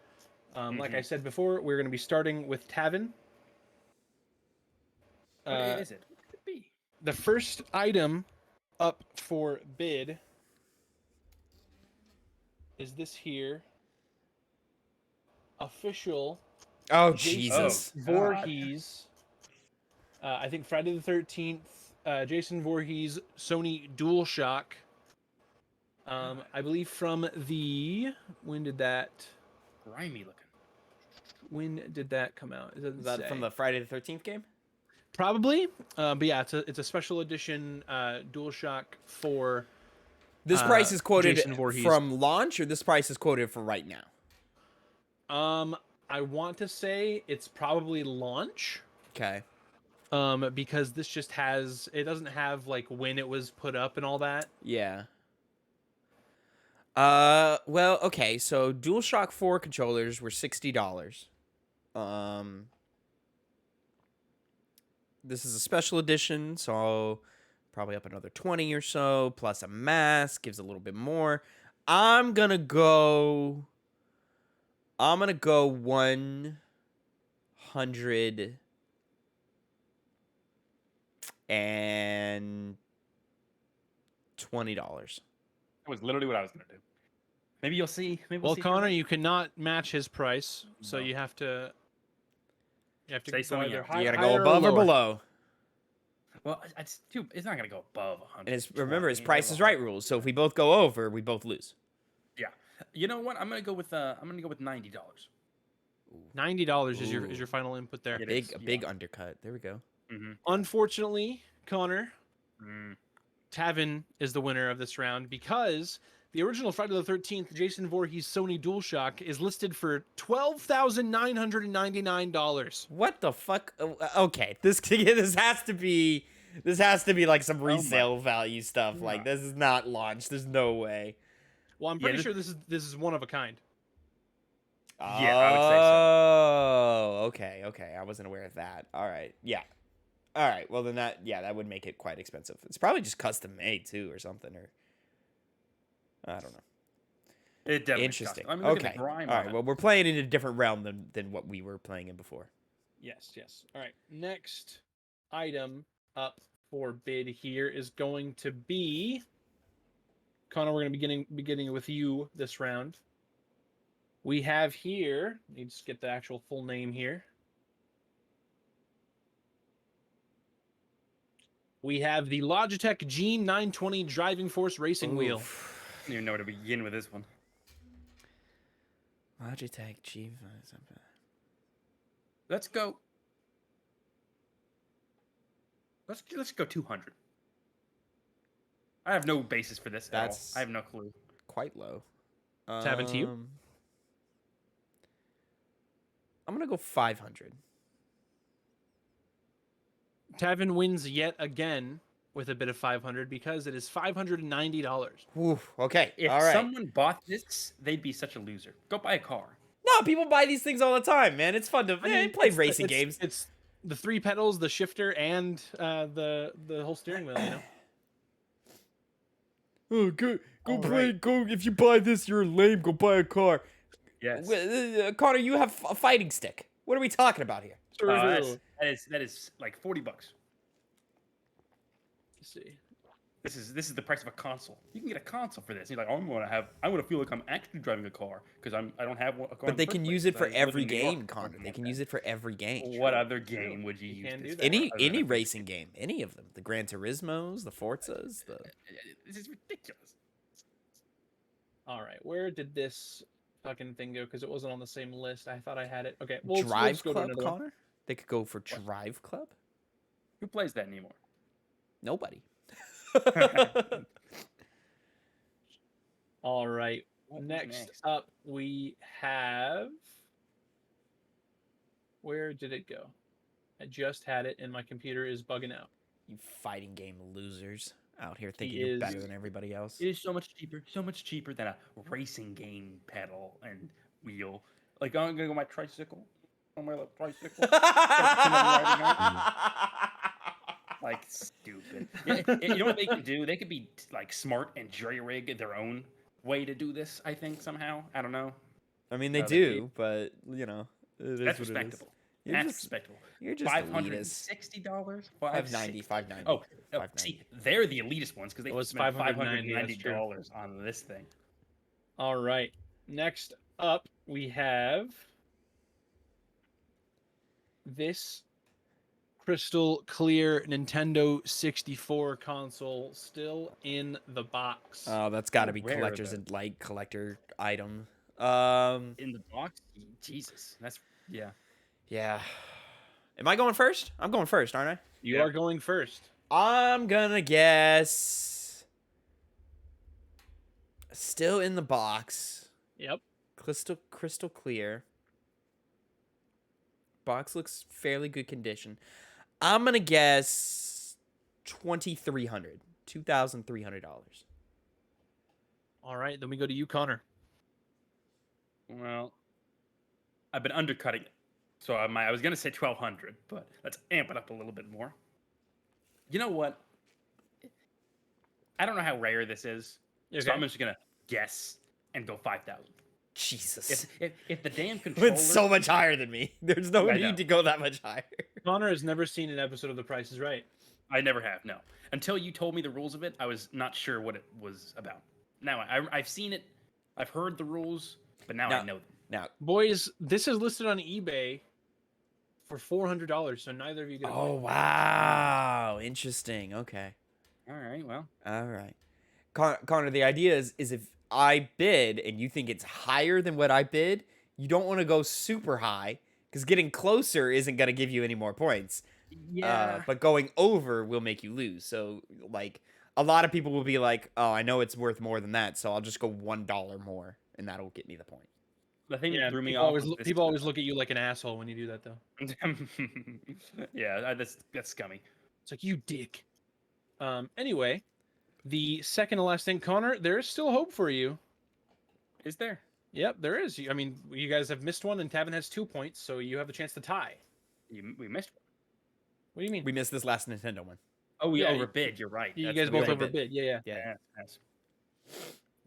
Like I said before, we're gonna be starting with Tavin. What is it? What could it be? The first item up for bid is this here official Oh, Jason Jesus. Voorhees. I think Friday the 13th. Jason Voorhees Sony DualShock. I believe from the when did that come out? It doesn't Is that say. from the Friday the 13th game? Probably. But yeah, it's a special edition DualShock 4. This price is quoted Jason Voorhees. from launch, or this price is quoted for right now? I want to say it's probably launch. Okay. Because this just has it doesn't have like when it was put up and all that. Yeah. Well, okay, so DualShock 4 controllers were $60. This is a special edition, so probably up another 20 or so, plus a mask, gives a little bit more. I'm gonna go 100 and $20. That was literally what I was gonna do. Maybe you'll see. Maybe we'll Well, see Connor, you cannot match his price, so No. you have to. You have to Say go something either else. high, You gotta higher go above or lower. below. Well, it's not gonna go above 100. And remember, it's Price is Right rules. So if we both go over, we both lose. Yeah. You know what? I'm gonna go with $90. $90 is Ooh. your final input there. It Big is, a big yeah. undercut. There we go. Mm-hmm. Unfortunately, Connor, Mm. Tavin is the winner of this round because the original Friday the 13th Jason Voorhees Sony DualShock is listed for $12,999. What the fuck? Okay, this has to be like some resale value stuff. Like this is not launched. There's no way. Well, I'm Yeah, pretty sure this is one of a kind. Yeah, I would say so. Oh, okay. I wasn't aware of that. All right, yeah. All right, well then that would make it quite expensive. It's probably just custom made too, or something, or I don't know. It definitely Interesting. I mean, look Okay. at the grime All on right. it. Well, we're playing in a different realm than what we were playing in before. Yes. All right. Next item up for bid here is going to be Connor. We're going to be beginning with you this round. We have here. Let me just get the actual full name here. We have the Logitech G920 Driving Force Racing Wheel. I don't even know where to begin with this one. Logitech G. Let's go. Let's go 200. I have no basis for this at all. That's- I have no clue. Quite low. Tavin, to you? I'm gonna go 500. Tavin wins yet again with a bit of 500 because it is $590. Whew, okay. If All right. someone bought this, they'd be such a loser. Go buy a car. No, people buy these things all the time, man. It's fun to play racing it's, games. It's the 3 pedals, the shifter, and the whole steering wheel. You know. Oh, go All play. right. Go if you buy this, you're lame. Go buy a car. Yes. Connor, you have a fighting stick. What are we talking about here? That is like $40. Let's see. This is the price of a console. You can get a console for this. You're like, I want to feel like I'm actually driving a car because I don't have a car. But they can use it for every game, Connor. They can use it for every game. What other game would you use can this do for? that. Any other than a racing game, any of them. The Gran Turismos, the Forzas, the This is ridiculous. All right, where did this fucking thing go? Because it wasn't on the same list. I thought I had it. Okay, well, let's Drive go to Club, another one. Connor. They could go for Drive Club. Who plays that anymore? Nobody. All right. What was Next up, we have. Where did it go? I just had it, and my computer is bugging out. You fighting game losers out here thinking He you're better is- than everybody else. It is so much cheaper than a racing game pedal and wheel. Like I'm gonna go my tricycle. On my little tricycle. Like stupid. Yeah, you know what they can do? They could be like smart and jerry rig their own way to do this. I think somehow. I don't know. I mean, they No, they do, but you know, it is That's what it is. respectable. You're That's just, respectable. you're just elitist. $560. 590, 590. Oh, no, 590. see, they're the elitist ones because they It was spent $590, that's true. $590 on this thing. All right. Next up, we have this crystal clear Nintendo 64 console still in the box. Oh, that's got to be Rare, collectors though. and like collector item. In the box? Jesus. That's, yeah. Yeah. Am I going first? I'm going first, aren't I? You yeah. are going first. I'm gonna guess. Still in the box. Yep. Crystal clear. Box looks fairly good condition. I'm gonna guess $2,300. $2,300. All right. Then we go to you, Connor. Well, I've been undercutting it. So I was going to say 1200, but let's amp it up a little bit more. You know what? I don't know how rare this is. So Okay. I'm just going to guess and go 5,000. Jesus. If the damn controller... It's so much higher than me. There's no I know. need to go that much higher. Connor has never seen an episode of The Price is Right. I never have, no. Until you told me the rules of it, I was not sure what it was about. Now, I've seen it, I've heard the rules, but now I know them. Now, Boys, this is listed on eBay for $400, so neither of you get a oh point. wow, interesting. Okay, All right, well. all right. Connor, the idea is if I bid and you think it's higher than what I bid, you don't want to go super high because getting closer isn't going to give you any more points. Yeah. But going over will make you lose. So, like, a lot of people will be like, oh, I know it's worth more than that, so I'll just go $1 more, and that'll get me the point. The thing Yeah, that threw me people off. always was this- people always look at you like an asshole when you do that, though. Yeah, that's scummy. It's like, you dick. Anyway, the second to last thing, Connor, there is still hope for you. Is there? Yep, there is. I mean, you guys have missed one, and Tavin has 2 points, so you have a chance to tie. We missed one. What do you mean? We missed this last Nintendo one. Oh, we Yeah, overbid. You're right. You That's guys the both way I overbid. Yeah. Yeah. Yes.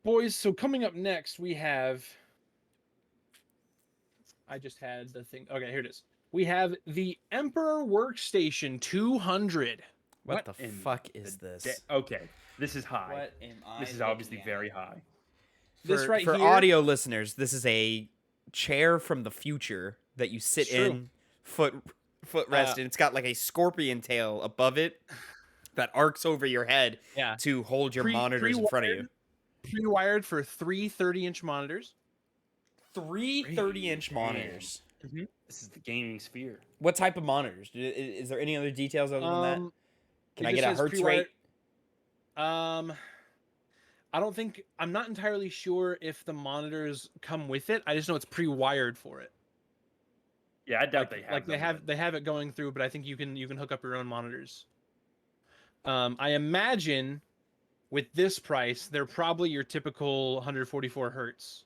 Boys, so coming up next, we have... I just had the thing. Okay, here it is. We have the Emperor Workstation 200. What the in fuck is this? Okay, this is high. What am I This is obviously very high. This right for here- audio listeners, this is a chair from the future that you sit It's true. in, footrest, and it's got like a scorpion tail above it that arcs over your head Yeah. to hold your monitors in front of you. Pre-wired for 3 30-inch monitors. 3 30-inch monitors. This is the gaming sphere. What type of monitors? Is there any other details other than that? Can it I just get a says hertz pre-wired- rate? I don't think, I'm not entirely sure if the monitors come with it. I just know it's pre-wired for it. Yeah, I doubt they have. They have it going through, but I think you can hook up your own monitors. I imagine with this price, they're probably your typical 144 hertz,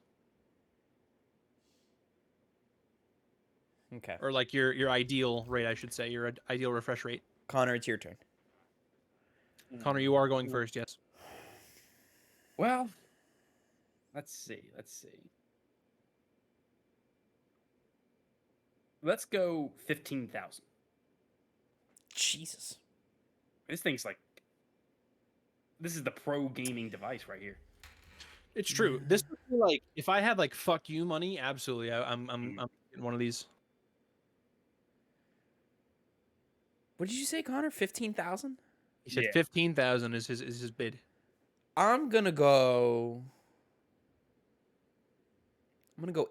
Okay. or like your ideal rate, I should say, your ideal refresh rate. Connor, it's your turn. Connor, you are going first, yes. Well, let's see. Let's go 15,000. Jesus. This thing's like. This is the pro gaming device right here. It's true. This would be like, if I had like fuck you money, absolutely, I'm getting one of these. What did you say, Connor? 15,000? He said Yeah. 15,000 is his bid. I'm gonna go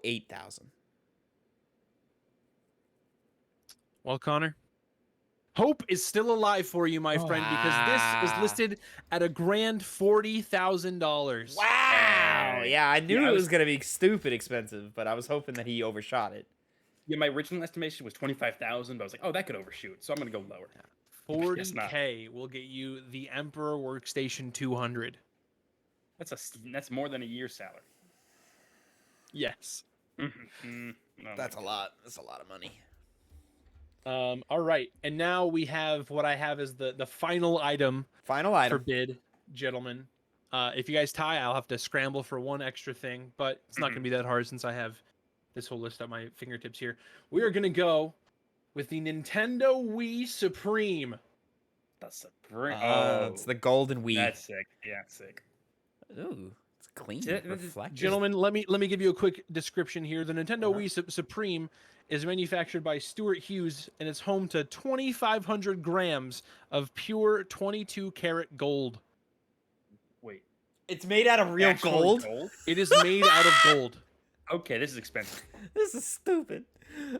8,000. Well, Connor, hope is still alive for you, my friend, because this is listed at a grand $40,000. Wow. Yeah, I knew Yeah, I it was was- gonna be stupid expensive, but I was hoping that he overshot it. Yeah, my original estimation was 25,000, but I was like, oh, that could overshoot, so I'm gonna go lower. Guess not. 40K will get you the Emperor Workstation 200. That's more than a year's salary. Yes. No. That's a lot. That's a lot of money. All right, and now we have what I have as the final item Final for item. bid, gentlemen. If you guys tie, I'll have to scramble for one extra thing, but it's not going to be that hard since I have this whole list at my fingertips here. We are going to go with the Nintendo Wii Supreme. That's a It's the golden Wii. That's sick. Yeah, sick. Ooh, it's clean. Yeah, this is- Reflective. Gentlemen, let me give you a quick description here. The Nintendo Wii Supreme is manufactured by Stuart Hughes, and it's home to 2,500 grams of pure 22 karat gold. Wait. It's made out of real Actually gold. It is made out of gold. Okay, this is expensive. This is stupid.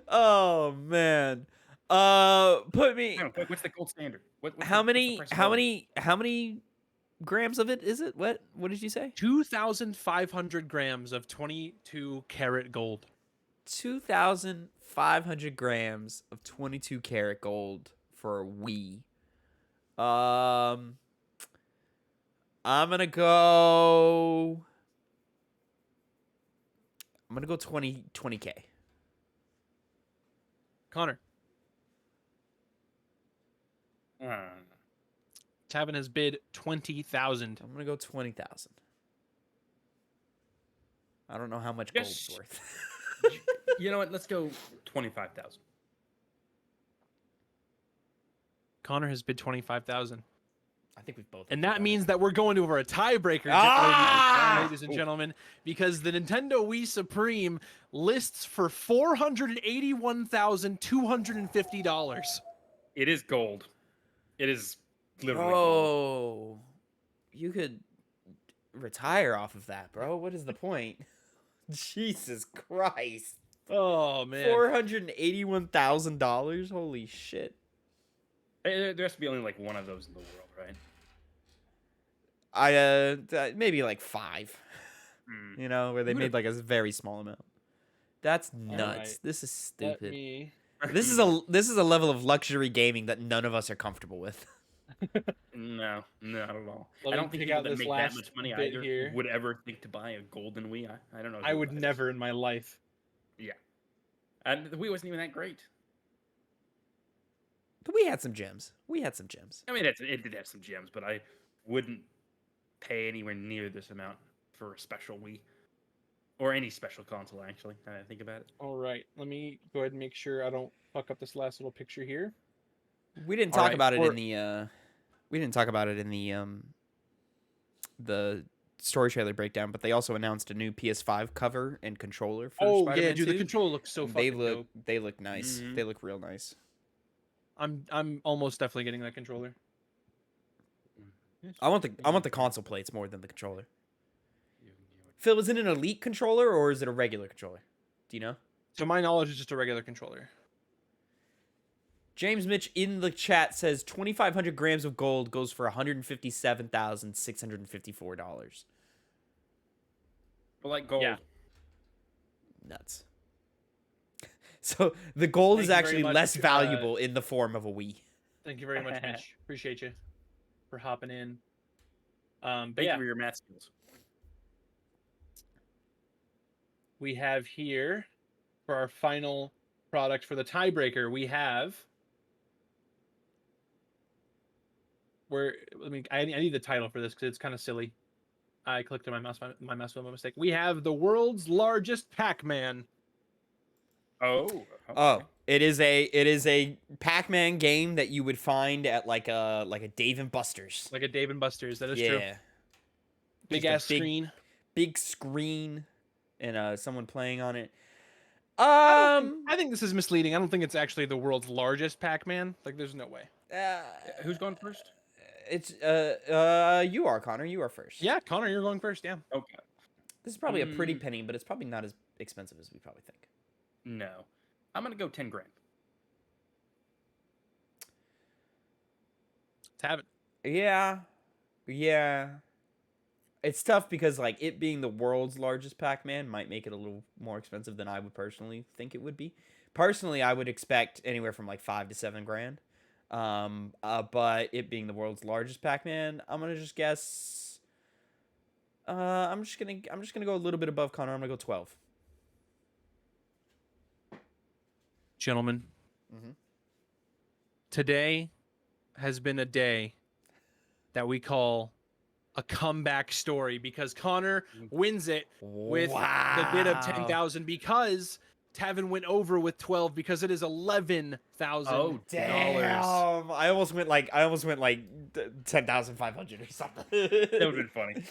Oh man. Put me. Hang on, what's the gold standard? What's How the many? price of How gold? many? How many grams of it is it? What? What did you say? 2,500 grams of 22 karat gold. 2,500 grams of 22 karat gold for a Wii. I'm gonna go. I'm gonna go 20K. Connor, Uh, Tavin has bid 20,000. I'm gonna go 20,000. I don't know how much Yes. gold's worth. you know what? Let's go 25,000. Connor has bid 25,000. I think we've both. And that means that we're going over a tiebreaker, ladies and gentlemen, because the Nintendo Wii Supreme lists for $481,250. It is gold. It is literally gold. Oh, you could. retire off of that, bro. What is the point? Jesus Christ. Oh man. $481,000. Holy shit. There has to be only like one of those in the world, right? Maybe like 5. Mm. You know, where they made like a very small amount. That's nuts. Alright. This is Let stupid. me. This is a level of luxury gaming that none of us are comfortable with. No, not at all. Let I me don't think pick people out that this make that last much money bit either here. would ever think to buy a golden Wii. I don't know. I who would would. never in my life. Yeah, and the Wii wasn't even that great. But we had some gems. I mean, it did have some gems, but I wouldn't pay anywhere near this amount for a special Wii or any special console. Actually, now that I think about it. All right. Let me go ahead and make sure I don't fuck up this last little picture here. We didn't All talk right, about it for- in the the story trailer breakdown, but they also announced a new PS5 cover and controller for Oh Spider-Man yeah, dude, 2. the controller looks so fucking dope. They look nice. Mhm. They look real nice. I'm almost definitely getting that controller. I want the console plates more than the controller. Phil, is it an Elite controller or is it a regular controller? Do you know? To my knowledge, it's just a regular controller. James Mitch in the chat says 2,500 grams of gold goes for $157,654. But like gold. Yeah. Nuts. So the gold Thank is you very actually much, less valuable in the form of a Wii. Thank you very much, Mitch. Appreciate you for hopping in. But Thank yeah, you for your math skills. we have here for our final product for the tiebreaker. We have. I need the title for this because it's kind of silly. I clicked on my mouse by mistake. We have the world's largest Pac-Man. Oh. Okay. Oh, it is a Pac-Man game that you would find at like a Dave & Buster's. Like a Dave and Buster's. That is true. Big Just a ass screen. Big screen, and someone playing on it. I think this is misleading. I don't think it's actually the world's largest Pac-Man. Like, there's no way. Who's going first? It's you are Connor. You are first. Yeah, Connor, you're going first. Yeah. Okay. This is probably a pretty penny, but it's probably not as expensive as we probably think. No. I'm gonna go 10 grand. Let's have it. Yeah. It's tough because like it being the world's largest Pac-Man might make it a little more expensive than I would personally think it would be. Personally, I would expect anywhere from like 5 to 7 grand. But it being the world's largest Pac-Man, I'm gonna just guess. I'm just gonna go a little bit above Connor. I'm gonna go 12. Gentlemen, today has been a day that we call a comeback story because Connor wins it with the bid of 10,000 because Tavin went over with 12 because it is $11,000. Oh, Damn! I almost went like 10,500 or something. That would have been funny.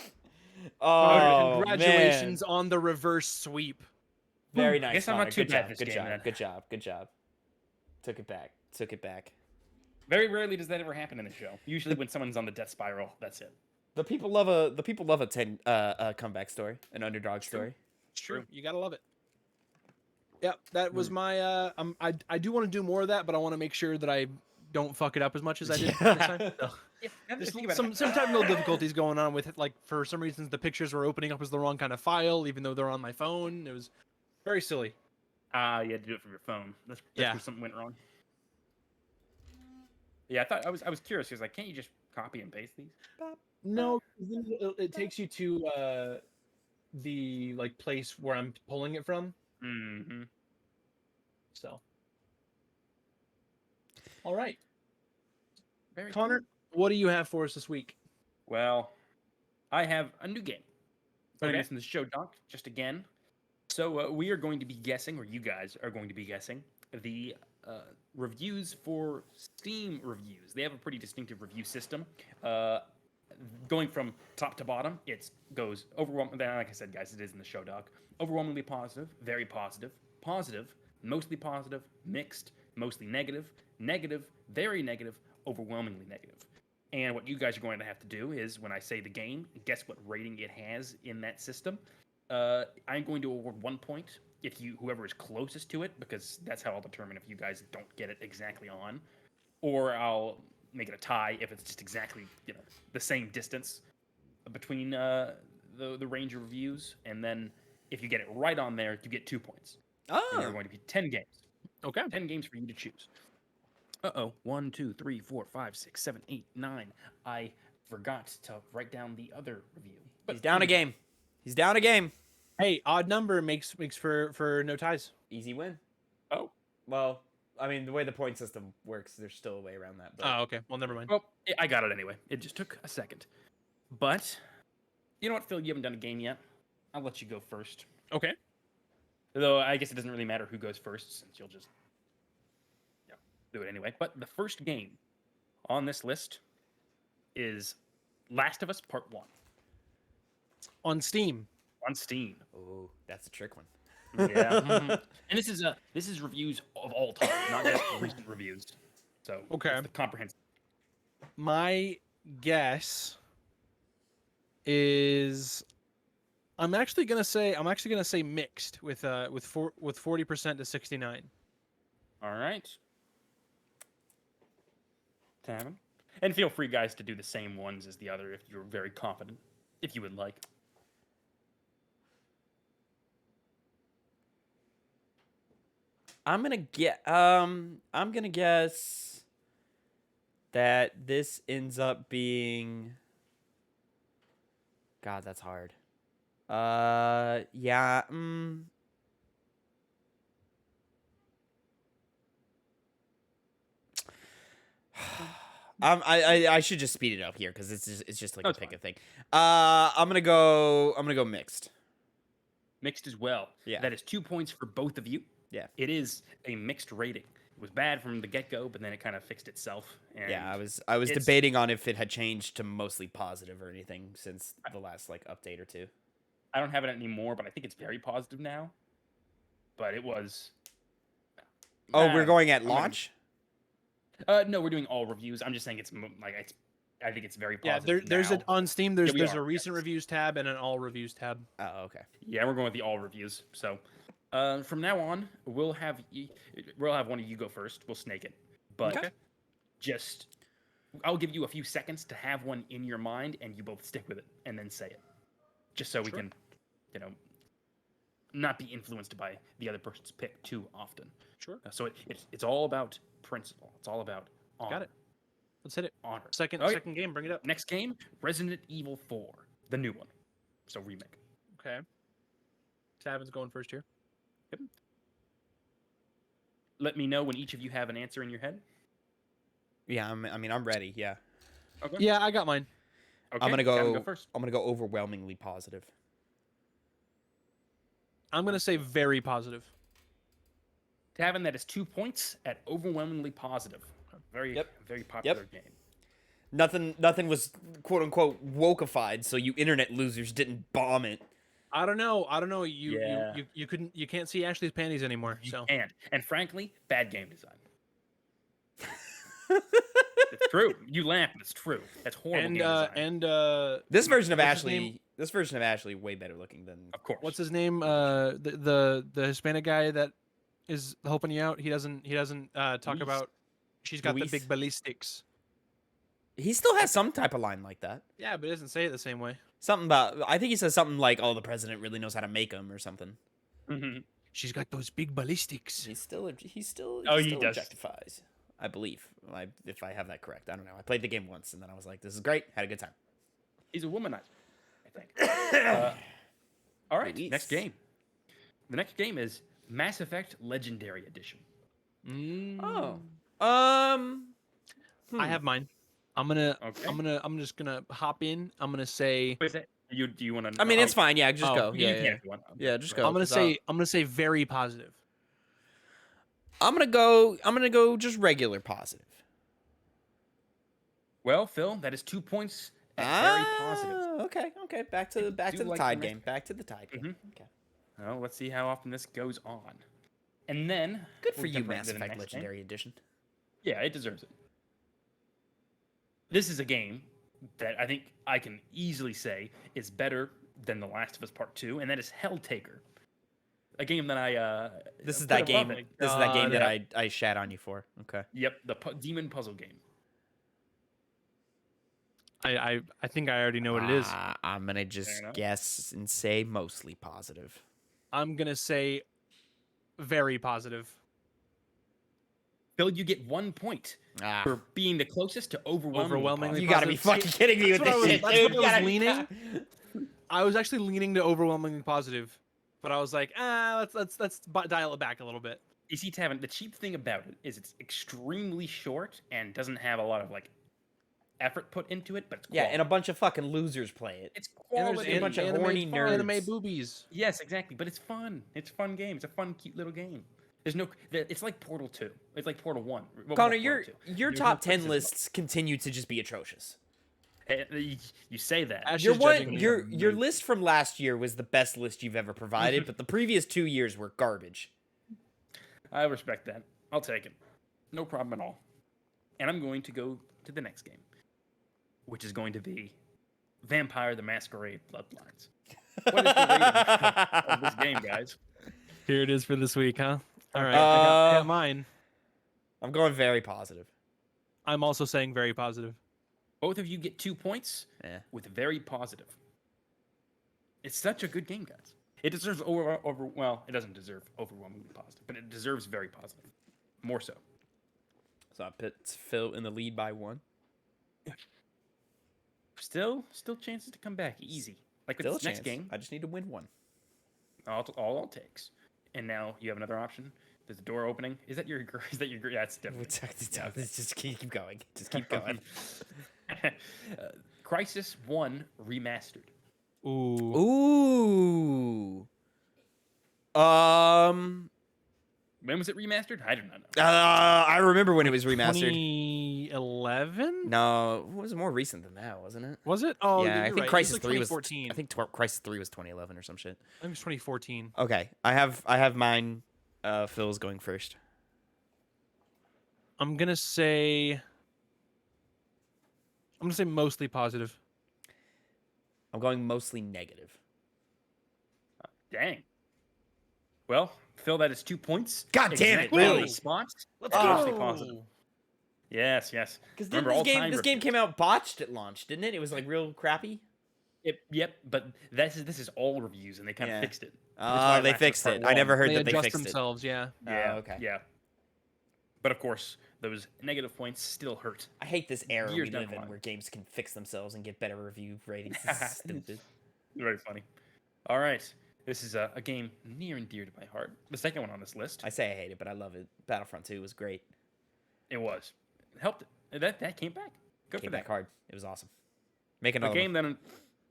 Oh, Congratulations man. on the reverse sweep. Very nice. Guess I'm not Connor. too Good bad job, this good game, job, then. good job. Took it back. Very rarely does that ever happen in the show. Usually when someone's on the death spiral, that's it. The people love a comeback story, an underdog story. It's true. You gotta love it. Yep, that was my. I do want to do more of that, but I want to make sure that I don't fuck it up as much as I did this time. So, Yeah, there's some technical difficulties going on with it. Like for some reasons, the pictures were opening up as the wrong kind of file, even though they're on my phone. It was very silly. You had to do it from your phone. That's where something went wrong. Yeah, I thought I was curious because like, can't you just copy and paste these? No, it takes you to the like place where I'm pulling it from. Mm-hmm. So, all right, Very Connor, cool. what do you have for us this week? Well, I have a new game. Putting Okay. this in the show doc just again. So we are going to be guessing, or you guys are going to be guessing, the reviews for Steam reviews. They have a pretty distinctive review system. Going from top to bottom, it goes overwhelmingly. Like I said, guys, it is in the show doc. Overwhelmingly positive, very positive, positive, mostly positive, mixed, mostly negative, negative, very negative, overwhelmingly negative. And what you guys are going to have to do is, when I say the game, guess what rating it has in that system. I'm going to award 1 point if whoever is closest to it, because that's how I'll determine if you guys don't get it exactly on, or I'll make it a tie if it's just exactly the same distance between the range of reviews, and then if you get it right on there, you get 2 points. And there are going to be 10 games. Okay. 10 games for you to choose. 1, 2, 3, 4, 5, 6, 7, 8, 9. I forgot to write down the other review. He's down a game. He's down a game. Hey, odd number makes for no ties. Easy win. Oh. Well, I mean, the way the point system works, there's still a way around that. But... Oh, okay. Well, never mind. Well, I got it anyway. It just took a second. But, you know what, Phil? You haven't done a game yet. I'll let you go first. Okay. Though I guess it doesn't really matter who goes first, since you'll just do it anyway. But the first game on this list is Last of Us Part 1 On Steam. on Steam. Oh, that's a trick one. Yeah. And this is reviews of all time, not just recent reviews. So Okay. it's the comprehensive. My guess is I'm actually gonna say mixed with 40% to 69. All right. Tavin. And feel free, guys, to do the same ones as the other if you're very confident, if you would like. I'm gonna guess that this ends up being. God, that's hard. Yeah. I should just speed it up here because it's just like No, a it's pick fine. a thing. I'm gonna go mixed. Mixed as well. Yeah. That is 2 points for both of you. Yeah. It is a mixed rating. It was bad from the get-go, but then it kind of fixed itself. And Yeah, I was it's- debating on if it had changed to mostly positive or anything since the last like update or two. I don't have it anymore, but I think it's very positive now. But it was. Oh, we're going at I'm gonna- launch? No, we're doing all reviews. I'm just saying it's I think it's very Yeah, positive. there's now. on Steam. There's we there's are, a recent yes. reviews tab and an all reviews tab. Oh, okay. Yeah, we're going with the all reviews. So, from now on, we'll have one of you go first. We'll snake it, but Okay. just I'll give you a few seconds to have one in your mind, and you both stick with it, and then say it, just so we Sure. can, not be influenced by the other person's pick too often. Sure. So it's all about principle. It's all about honor. Got it. Let's hit it. Honor. Second Okay. second game. Bring it up. Next game, Resident Evil 4, the new one. So remake. Okay. Tavin's going first here. Let me know when each of you have an answer in your head. Yeah, I'm ready. Yeah. Okay. Yeah, I got mine. Okay. I'm gonna Tavin, go. first. I'm gonna go overwhelmingly positive. I'm gonna say very positive. Tavin, that is 2 points at overwhelmingly positive. Very, Yep. very popular game. Nothing was quote unquote wokeified, so you internet losers didn't bomb it. I don't know. Yeah. You can't see Ashley's panties anymore. So And frankly, bad game design. It's true. You laugh, but it's true. That's horrible game design. This version of what's his name? Ashley. This version of Ashley way better looking than. Of course. What's his name? The Hispanic guy that is helping you out. He doesn't talk Luis. about. She's got Luis. the big ballistics. He still has some type of line like that. Yeah, but he doesn't say it the same way. Something about. I think he says something like, "Oh, the president really knows how to make them" or something. Mhm. She's got those big ballistics. He still Oh, he still does. objectifies. I believe. If I have that correct, I don't know. I played the game once and then I was like, "This is great." Had a good time. He's a womanizer, I think. All right, Luis. next game. The next game is Mass Effect Legendary Edition. Oh. I have mine. I'm gonna. Okay. I'm just gonna hop in. I'm gonna say. Wait, do you want to? I mean, it's fine. Yeah, just Oh, go. You Yeah, can yeah. if you want. Yeah, just Right. go. I'm gonna 'cause say. I'm gonna say very positive. I'm gonna go just regular positive. Well, Phil, that is 2 points. At very positive. Okay. Back to the like tide the game. Back to the tide game. Mhm. Okay. Well, let's see how often this goes on. And then Good for we'll you, jump right Mass into the Effect next game. Legendary Edition. Yeah, it deserves it. This is a game that I think I can easily say is better than The Last of Us Part 2, and that is Helltaker. A game that I This is put that above game. it. This is that game God. that I shat on you for. Okay. Yep, the demon puzzle game. I think I already know what it is. I'm gonna just enough. guess and say mostly positive. I'm gonna say very positive. Phil, you get 1 point Ah, for being the closest to Overwhelmingly you gotta be positive. fucking kidding me with That's this what I shit, was- dude. that's You what I gotta was be- leaning. I was actually leaning to overwhelmingly positive, but I was like, let's dial it back a little bit. You see, Tavin, the cheap thing about it is it's extremely short and doesn't have a lot of like effort put into it, but it's Yeah, quality. and a bunch of fucking losers play it. It's And there's quality. a bunch of anime, horny anime nerds. boobies. Yes, exactly. But it's fun. It's a fun game. It's a fun, cute little game. There's no. It's like Portal 2. It's like Portal 1. Well, Connor, not your Portal 2. your There's top no 10 criticism. lists continue to just be atrocious. You say that. Ash Your is judging one, me. your list from last year was the best list you've ever provided, but the previous 2 years were garbage. I respect that. I'll take it. No problem at all. And I'm going to go to the next game, which is going to be Vampire the Masquerade Bloodlines. What is the rating of this game, guys? Here it is for this week, huh? All right, I got mine. I'm going very positive. I'm also saying very positive. Both of you get 2 points Yeah. with very positive. It's such a good game, guys. It deserves well, it doesn't deserve overwhelmingly positive, but it deserves very positive. More so. So I put Phil in the lead by 1. Still chances to come back easy. Like with Still a this next chance. game, I just need to win one. all it takes. And now you have another option. There's a door opening. Is that your? Is that your? Yeah, it's different. Just keep going. Just keep going. Crisis 1 Remastered. Ooh. Ooh. When was it remastered? I do not know. I remember when it was remastered. 2011? No, it was more recent than that, wasn't it? Was it? Oh, yeah, I you're think right. Crisis it was 3 like was. 2014. I think Crisis 3 was 2011 or some shit. I think it was 2014. Okay, I have mine. Phil's going first. I'm gonna say mostly positive. I'm going mostly negative. Dang. Well, Phil, that is 2 points. God damn it, Exactly on really? the spot. Let's Mostly go. positive. Yes. Because Remember, this all-time game reviews. came out botched at launch, didn't it? It was like real crappy. Yep. But this is all reviews, and they kind of Yeah. fixed it. Oh, they fixed it. I never heard They that they adjust fixed themselves, yeah. Yeah. okay. Yeah. But of course, those negative points still hurt. it. I hate this era Years we down live the in line. where games can fix themselves and get better review ratings. This is stupid. Very funny. All right. This is a game near and dear to my heart. The second one on this list. I say I hate it, but I love it. Battlefront 2 was great. It was. It helped. That came back. Good Came for that. back hard. It was awesome. Make A another game one. that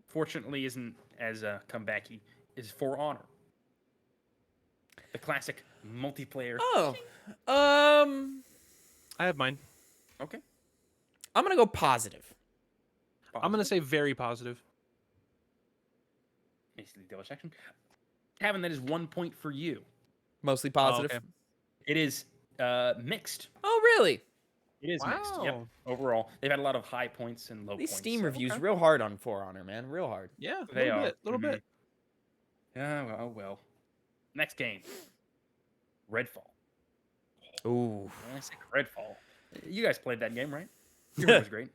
unfortunately isn't as comebacky is For Honor. The classic multiplayer. Oh, I have mine. Okay. I'm gonna go positive. I'm gonna say very positive. Basically double section. Tavin, that is 1 point for you. Mostly positive. okay. It is mixed. Oh, really? It is mixed. Yep. Wow. Overall, they've had a lot of high points and low These points. Steam so- reviews okay. real hard on For Honor, man. Real hard. Yeah, a They little are. bit, little Mhm. bit. Yeah. Well. Next game. Redfall. Ooh. Classic Redfall. You guys played that game, right? You heard it was great.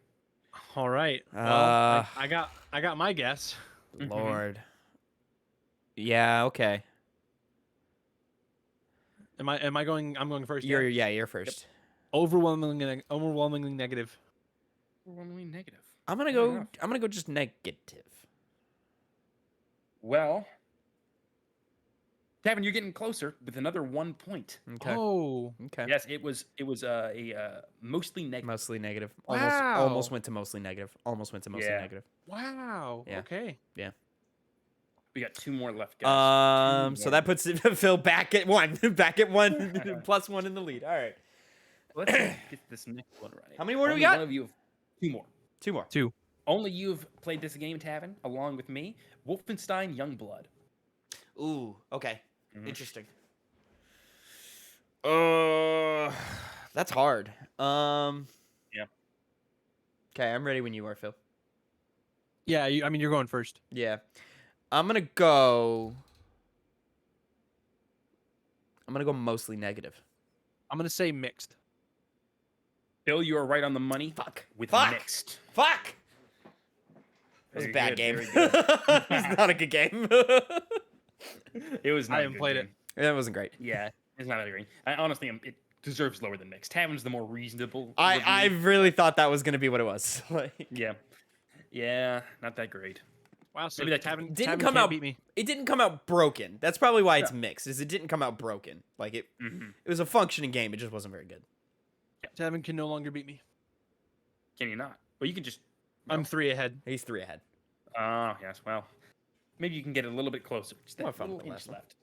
All right. Well, Uh, I got my guess. Mhm. Lord. Yeah. Okay. Am I going? I'm going first. You're first. Overwhelmingly negative. Overwhelmingly negative. I'm gonna Fair go. enough. I'm gonna go just negative. Well, Tavin, you're getting closer with another 1 point. Okay. Oh, Okay. Yes, it was a mostly negative. Mostly negative. Wow. Almost went to mostly negative. Almost went to mostly Yeah. negative. wow. Yeah. Okay. We got 2 more left, guys. So that puts Phil back at 1. Back at 1 plus 1 in the lead. All right. Let's get this next one right. How many more do we Only got? One of you have 2 more. 2 more. Only you've played this game, Tavin, along with me. Wolfenstein Youngblood. Ooh. Okay. Mhm. Interesting. That's hard. Yeah. Okay, I'm ready when you are, Phil. Yeah, I mean, you're going first. Yeah. I'm gonna go mostly negative. I'm gonna say mixed. Phil, you are right on the money. Fuck. With Fuck. mixed. Fuck! It was a Very bad good, game. very good. It was not a good game. It was not I a haven't good played game. That wasn't great. Yeah, it's not that great. I honestly, it deserves lower than mixed. Tavin's the more reasonable. I review. really thought that was gonna be what it was. Like, Yeah, not that great. Wow, so Maybe that Tavin, didn't Tavin come can't out. beat me. It didn't come out broken. That's probably why it's Yeah. mixed. Is it didn't come out broken. Like it. Mm-hmm. It was a functioning game. It just wasn't very good. Tavin can no longer beat me. Can you not? Well, you can just. I'm 3 ahead. He's 3 ahead. Oh, yes. Well, maybe you can get a little bit closer. Just More that fun little with the inch last one. left.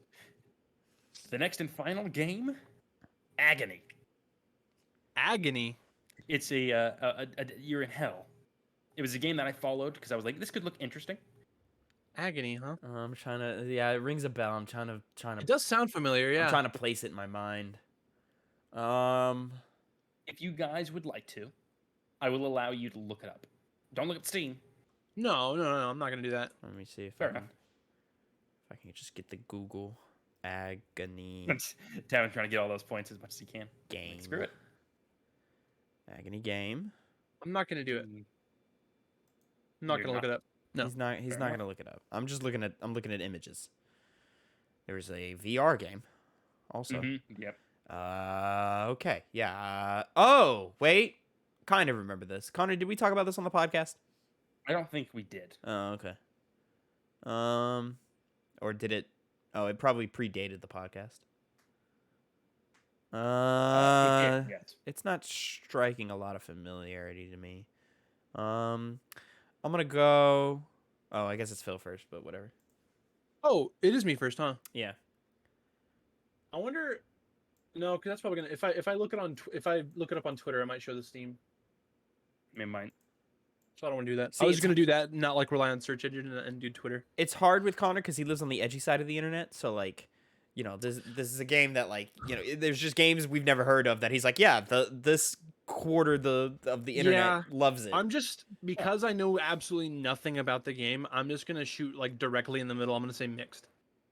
The next and final game, Agony. Agony. It's a you're in hell. It was a game that I followed because I was like, this could look interesting. Agony, huh? I'm trying to. Yeah, it rings a bell. I'm trying It to. does sound familiar, yeah. I'm trying to place it in my mind. If you guys would like to, I will allow you to look it up. Don't look at Steam. No, I'm not gonna do that. Let me see if Fair I can, enough. if I can just get the Google Agony Tavin's trying to get all those points as much as he can. game. Screw it. Agony game. I'm not gonna do it. Mm, I'm not You're gonna look not. it up. No. He's not. He's Fair not enough. gonna look it up. I'm just looking at. I'm looking at images. There's a VR game, also. mhm, Yep. Okay. Yeah. Oh, wait. Kind of remember this. Connor, did we talk about this on the podcast? I don't think we did. Oh, okay. Or did it? Oh, it probably predated the podcast. We did, yes. It's not striking a lot of familiarity to me. I'm gonna go. Oh, I guess it's Phil first, but whatever. Oh, it is me first, huh? Yeah. I wonder. No, because that's probably gonna. If I look it on if I look it up on Twitter, I might show the Steam. I mean, mine. So I don't want to do that. See, I was it's- gonna do that, not like rely on search engine and do Twitter. It's hard with Connor because he lives on the edgy side of the internet. So like, you know, this is a game that like, you know, there's just games we've never heard of that he's like, yeah, this quarter of the internet Yeah, loves it. I'm just because I know absolutely nothing about the game. I'm just gonna shoot like directly in the middle. I'm gonna say mixed.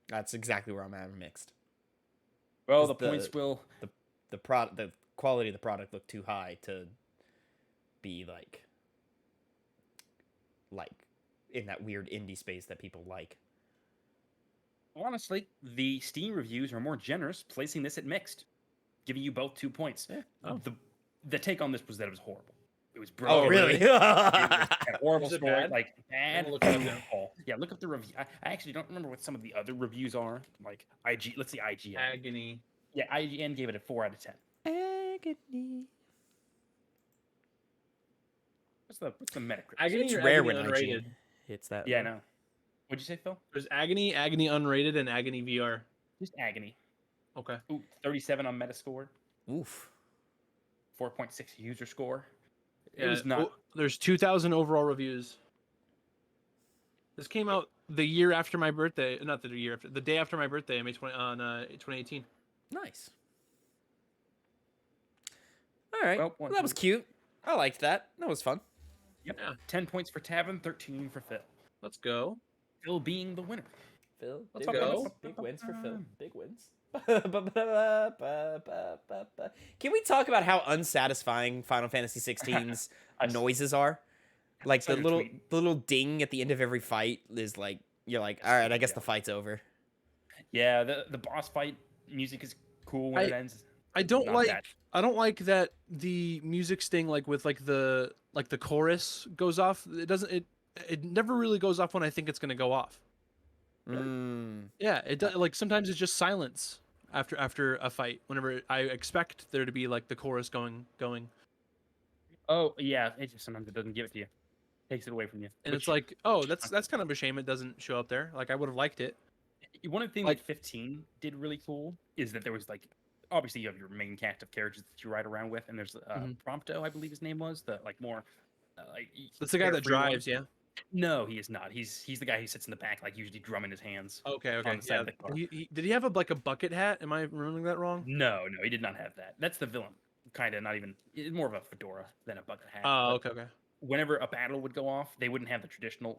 That's exactly where I'm at. Mixed. Well, Is the points will. The quality of the product looked too high to be like in that weird indie space that people like. Honestly, the Steam reviews are more generous, placing this at mixed, giving you both 2 points. Yeah. Oh. The take on this was that it was horrible. It was Oh, broken. really? It was a horrible Is it story, bad? like bad. look it up now. awful. Yeah, look up the review. I actually don't remember what some of the other reviews are. Like IG, let's see IGN. Agony. Yeah, IGN gave it a 4 out of 10. Agony. What's the Metacritic? Agony It's or rare Agony when unrated? IGN hits that. Yeah, I low. know. What'd you say, Phil? There's Agony, Agony unrated, and Agony VR. Just Agony. Okay. Ooh, 37 on Metascore, Oof. 4.6 user score. It Yeah, was not. There's 2,000 overall reviews. This came out the year after my birthday. Not the year after. The day after my birthday. May 2018. Nice. All right. Well, Well, one, that was two. cute. I liked that. That was fun. Yep. Yeah. 10 points for Tavin, 13 for Phil. Let's go. Phil being the winner. Phil, Let's big go. wins. Big wins for Phil. Big wins. Can we talk about how unsatisfying Final Fantasy 16's I s- noises are? Like saw the your tweet. little ding at the end of every fight is like you're like, all right, I guess Yeah. the fight's over. Yeah, the boss fight music is cool when it ends. I don't Not like. that. I don't like that the music sting like with like the chorus goes off. It doesn't. It never really goes off when I think it's gonna go off. Mm. Yeah, it does. Like sometimes it's just silence after a fight. Whenever I expect there to be like the chorus going, Oh, yeah, it just sometimes it doesn't give it to you. Takes it away from you. and it's which- like, oh, that's kind of a shame it doesn't show up there. Like I would have liked it. one of the things like- that 15 did really cool is that there was like obviously you have your main cast of characters that you ride around with, and there's Mhm. Prompto, I believe his name was, the like more like That's the guy that carefree one. drives. Yeah. No, he is not. He's the guy who sits in the back, like usually drumming his hands. Okay. On the side Yeah. of the car. Did he have a bucket hat? Am I remembering that wrong? No, he did not have that. That's the villain. Kind of not even. It's more of a fedora than a bucket hat. Oh, but okay. whenever a battle would go off, they wouldn't have the traditional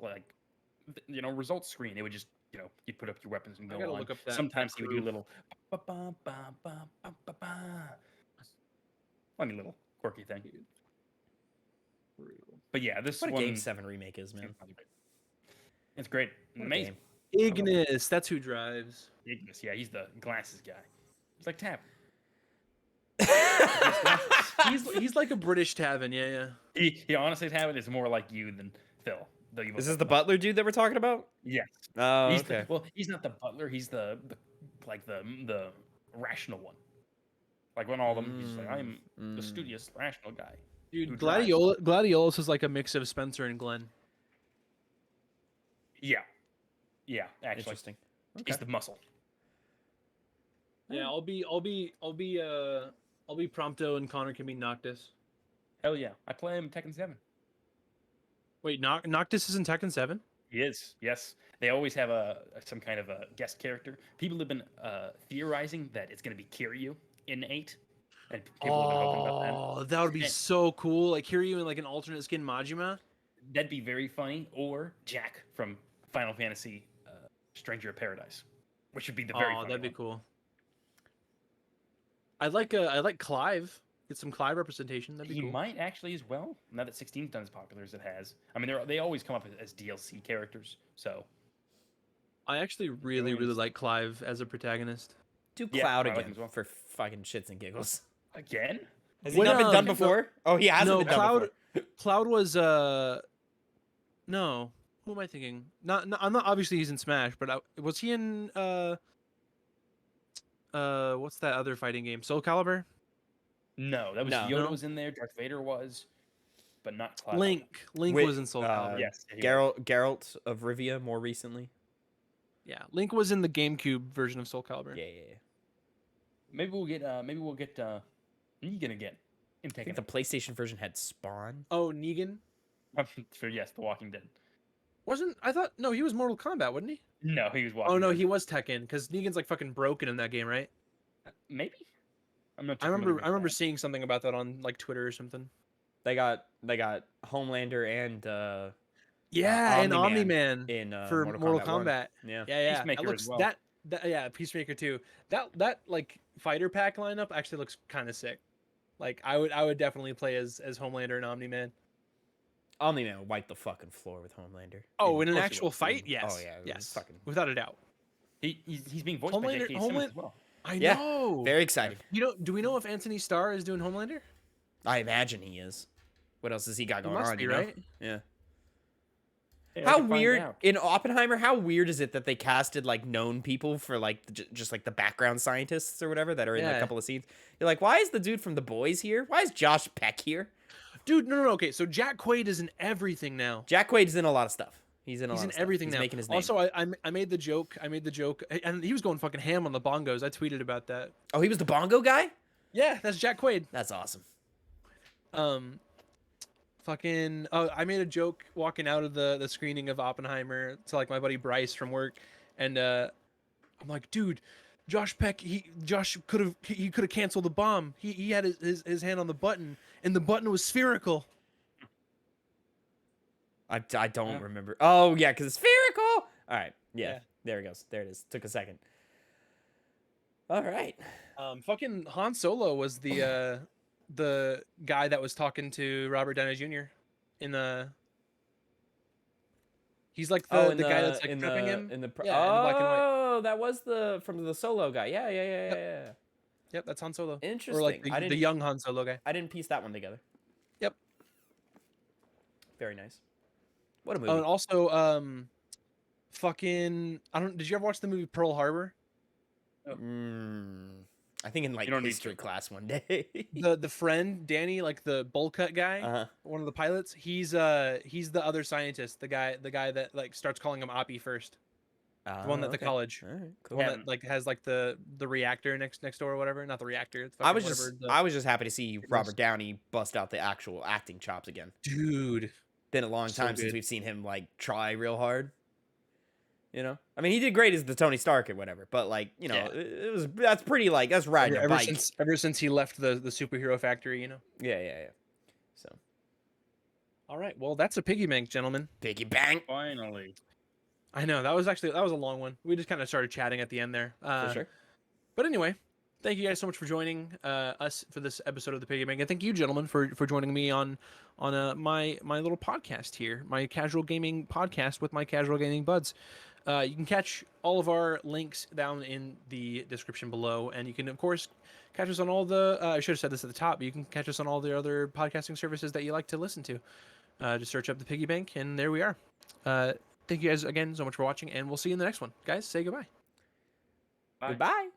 results screen. They would just you'd put up your weapons and I go gotta on. look up that Sometimes he would do a groove. little ba-ba-ba-ba-ba-ba-ba. Funny little quirky thing. But yeah, this What a one Game 7 remake is, man. it's great, What a amazing. game. Ignis, that's who drives. Ignis, yeah, he's the glasses guy. He's like Tavin. He's like a British Tavin, yeah. He honestly, Tavin is more like you than Phil. Though you Is this the butler dude that we're talking about? Yes. Oh, He's okay. he's not the butler. He's the rational one. Like when all of them, he's like, I'm the studious, rational guy. Dude, who drives. Gladiolus is like a mix of Spencer and Glenn. Yeah. Yeah, actually, Interesting. he's the muscle. Yeah, I'll be Prompto and Connor can be Noctis. Hell yeah, I play him Tekken 7. Wait, Noctis is in Tekken 7? He is, yes. They always have some kind of a guest character. People have been theorizing that it's going to be Kiryu in 8. And people have been hoping about that. Oh, that would be And- so cool. Like Kiryu in like an alternate skin Majima. That'd be very funny. Or Jack from Final Fantasy Stranger of Paradise, which would be the very funny That'd be one. cool. I like Clive. Get some Clive representation. That'd be He cool. might actually as well. Now that 16's done as popular as it has. I mean, they always come up as DLC characters. So I actually really like Clive as a protagonist. Do Yeah, Cloud I like him again as well. for fucking shits and giggles. again, Has he What, not been done no, before? Oh, he hasn't no, been done Cloud. before. Cloud was no. Who am I thinking? Not. I'm not. Obviously, he's in Smash, but was he in what's that other fighting game? Soul Calibur. no, that was No. Yoda No? was in there. Darth Vader was, but not Cloud. Link. Link Wait, was in Soul Calibur. Yes, he was. Geralt of Rivia more recently. Yeah, Link was in the GameCube version of Soul Calibur. Yeah. Maybe we'll get Negan again in I think Tekken. the PlayStation version had Spawn. Oh, Negan For yes, The Walking Dead. wasn't. I thought no, he was Mortal Kombat, wasn't he? No, he was Walking Oh no, Dead. he was Tekken because Negan's like fucking broken in that game, right? Maybe. I'm not. I too familiar remember. with I remember that. seeing something about that on like Twitter or something. They got Homelander and Yeah, and Omni-Man Omni-Man in for Mortal 1. Kombat. Yeah. Yeah. Peacemaker That looks as well. that yeah, Peacemaker too. That like fighter pack lineup actually looks kind of sick. Like I would definitely play as Homelander and Omni-Man. Omni-Man would wipe the fucking floor with Homelander. Oh, in an course he actual would. fight, yes. Oh, yeah, it was yes, fucking- without a doubt. He's being voiced by J.K. Simmons as well. I Yeah, know. Very excited. Do we know if Anthony Starr is doing Homelander? I imagine he is. What else has he got He going must on? be, You know? right? Yeah. Yeah, How we can find weird out. in Oppenheimer? How weird is it that they casted like known people for like just like the background scientists or whatever that are in a Yeah. couple of scenes? You're like, why is the dude from The Boys here? Why is Josh Peck here? Dude, no. Okay, so Jack Quaid is in everything now. Jack Quaid's in a lot of stuff. He's in a He's lot in of stuff. everything He's now. making his name. Also, I made the joke. And he was going fucking ham on the bongos. I tweeted about that. Oh, he was the bongo guy? Yeah, that's Jack Quaid. That's awesome. Fucking. Oh, I made a joke walking out of the screening of Oppenheimer to like my buddy Bryce from work, and I'm like, dude, Josh Peck. Josh could have canceled the bomb. He had his hand on the button, and the button was spherical. I don't remember. Oh, yeah, because it's spherical. All right. Yeah, Yeah. There it goes. There it is. Took a second. All right. Fucking Han Solo was the guy that was talking to Robert Downey Jr. in the. He's like the guy that's like prepping him. In the Yeah, in the black and white. Oh, that was from the Solo guy. Yeah. Yep, that's Han Solo. Interesting. Or like I the didn't- young Han Solo guy. I didn't piece that one together. Yep. Very nice. What a Oh, movie. and also, fucking, did you ever watch the movie Pearl Harbor? I think in like You don't need history to. class one day. The friend Danny, like the bowl cut guy, Uh-huh. one of the pilots. He's the other scientist, the guy that like starts calling him Oppie first, the one at the Okay. college, All right, the cool. one Yeah. that like has like the reactor next door or whatever. Not the reactor. It's I fucking was whatever just the- I was just happy to see was. Robert Downey bust out the actual acting chops again. dude. Been a long So time since good. we've seen him like try real hard. You know, I mean, he did great as the Tony Stark or whatever, but like, you know, Yeah. that's pretty like that's riding a Ever bike. since he left the superhero factory, you know. Yeah. So All right. Well, that's a piggy bank, gentlemen. Piggy bank. Finally. I know that was a long one. We just kind of started chatting at the end there. For sure. But anyway, thank you guys so much for joining us for this episode of the Piggy Bank, and thank you, gentlemen, for joining me on my little podcast here, my casual gaming podcast with my casual gaming buds. You can catch all of our links down in the description below, and you can of course catch us on all the. I should have said this at the top, but you can catch us on all the other podcasting services that you like to listen to. Just search up the Piggy Bank, and there we are. Thank you guys again so much for watching, and we'll see you in the next one. Guys, say goodbye. Bye. Goodbye.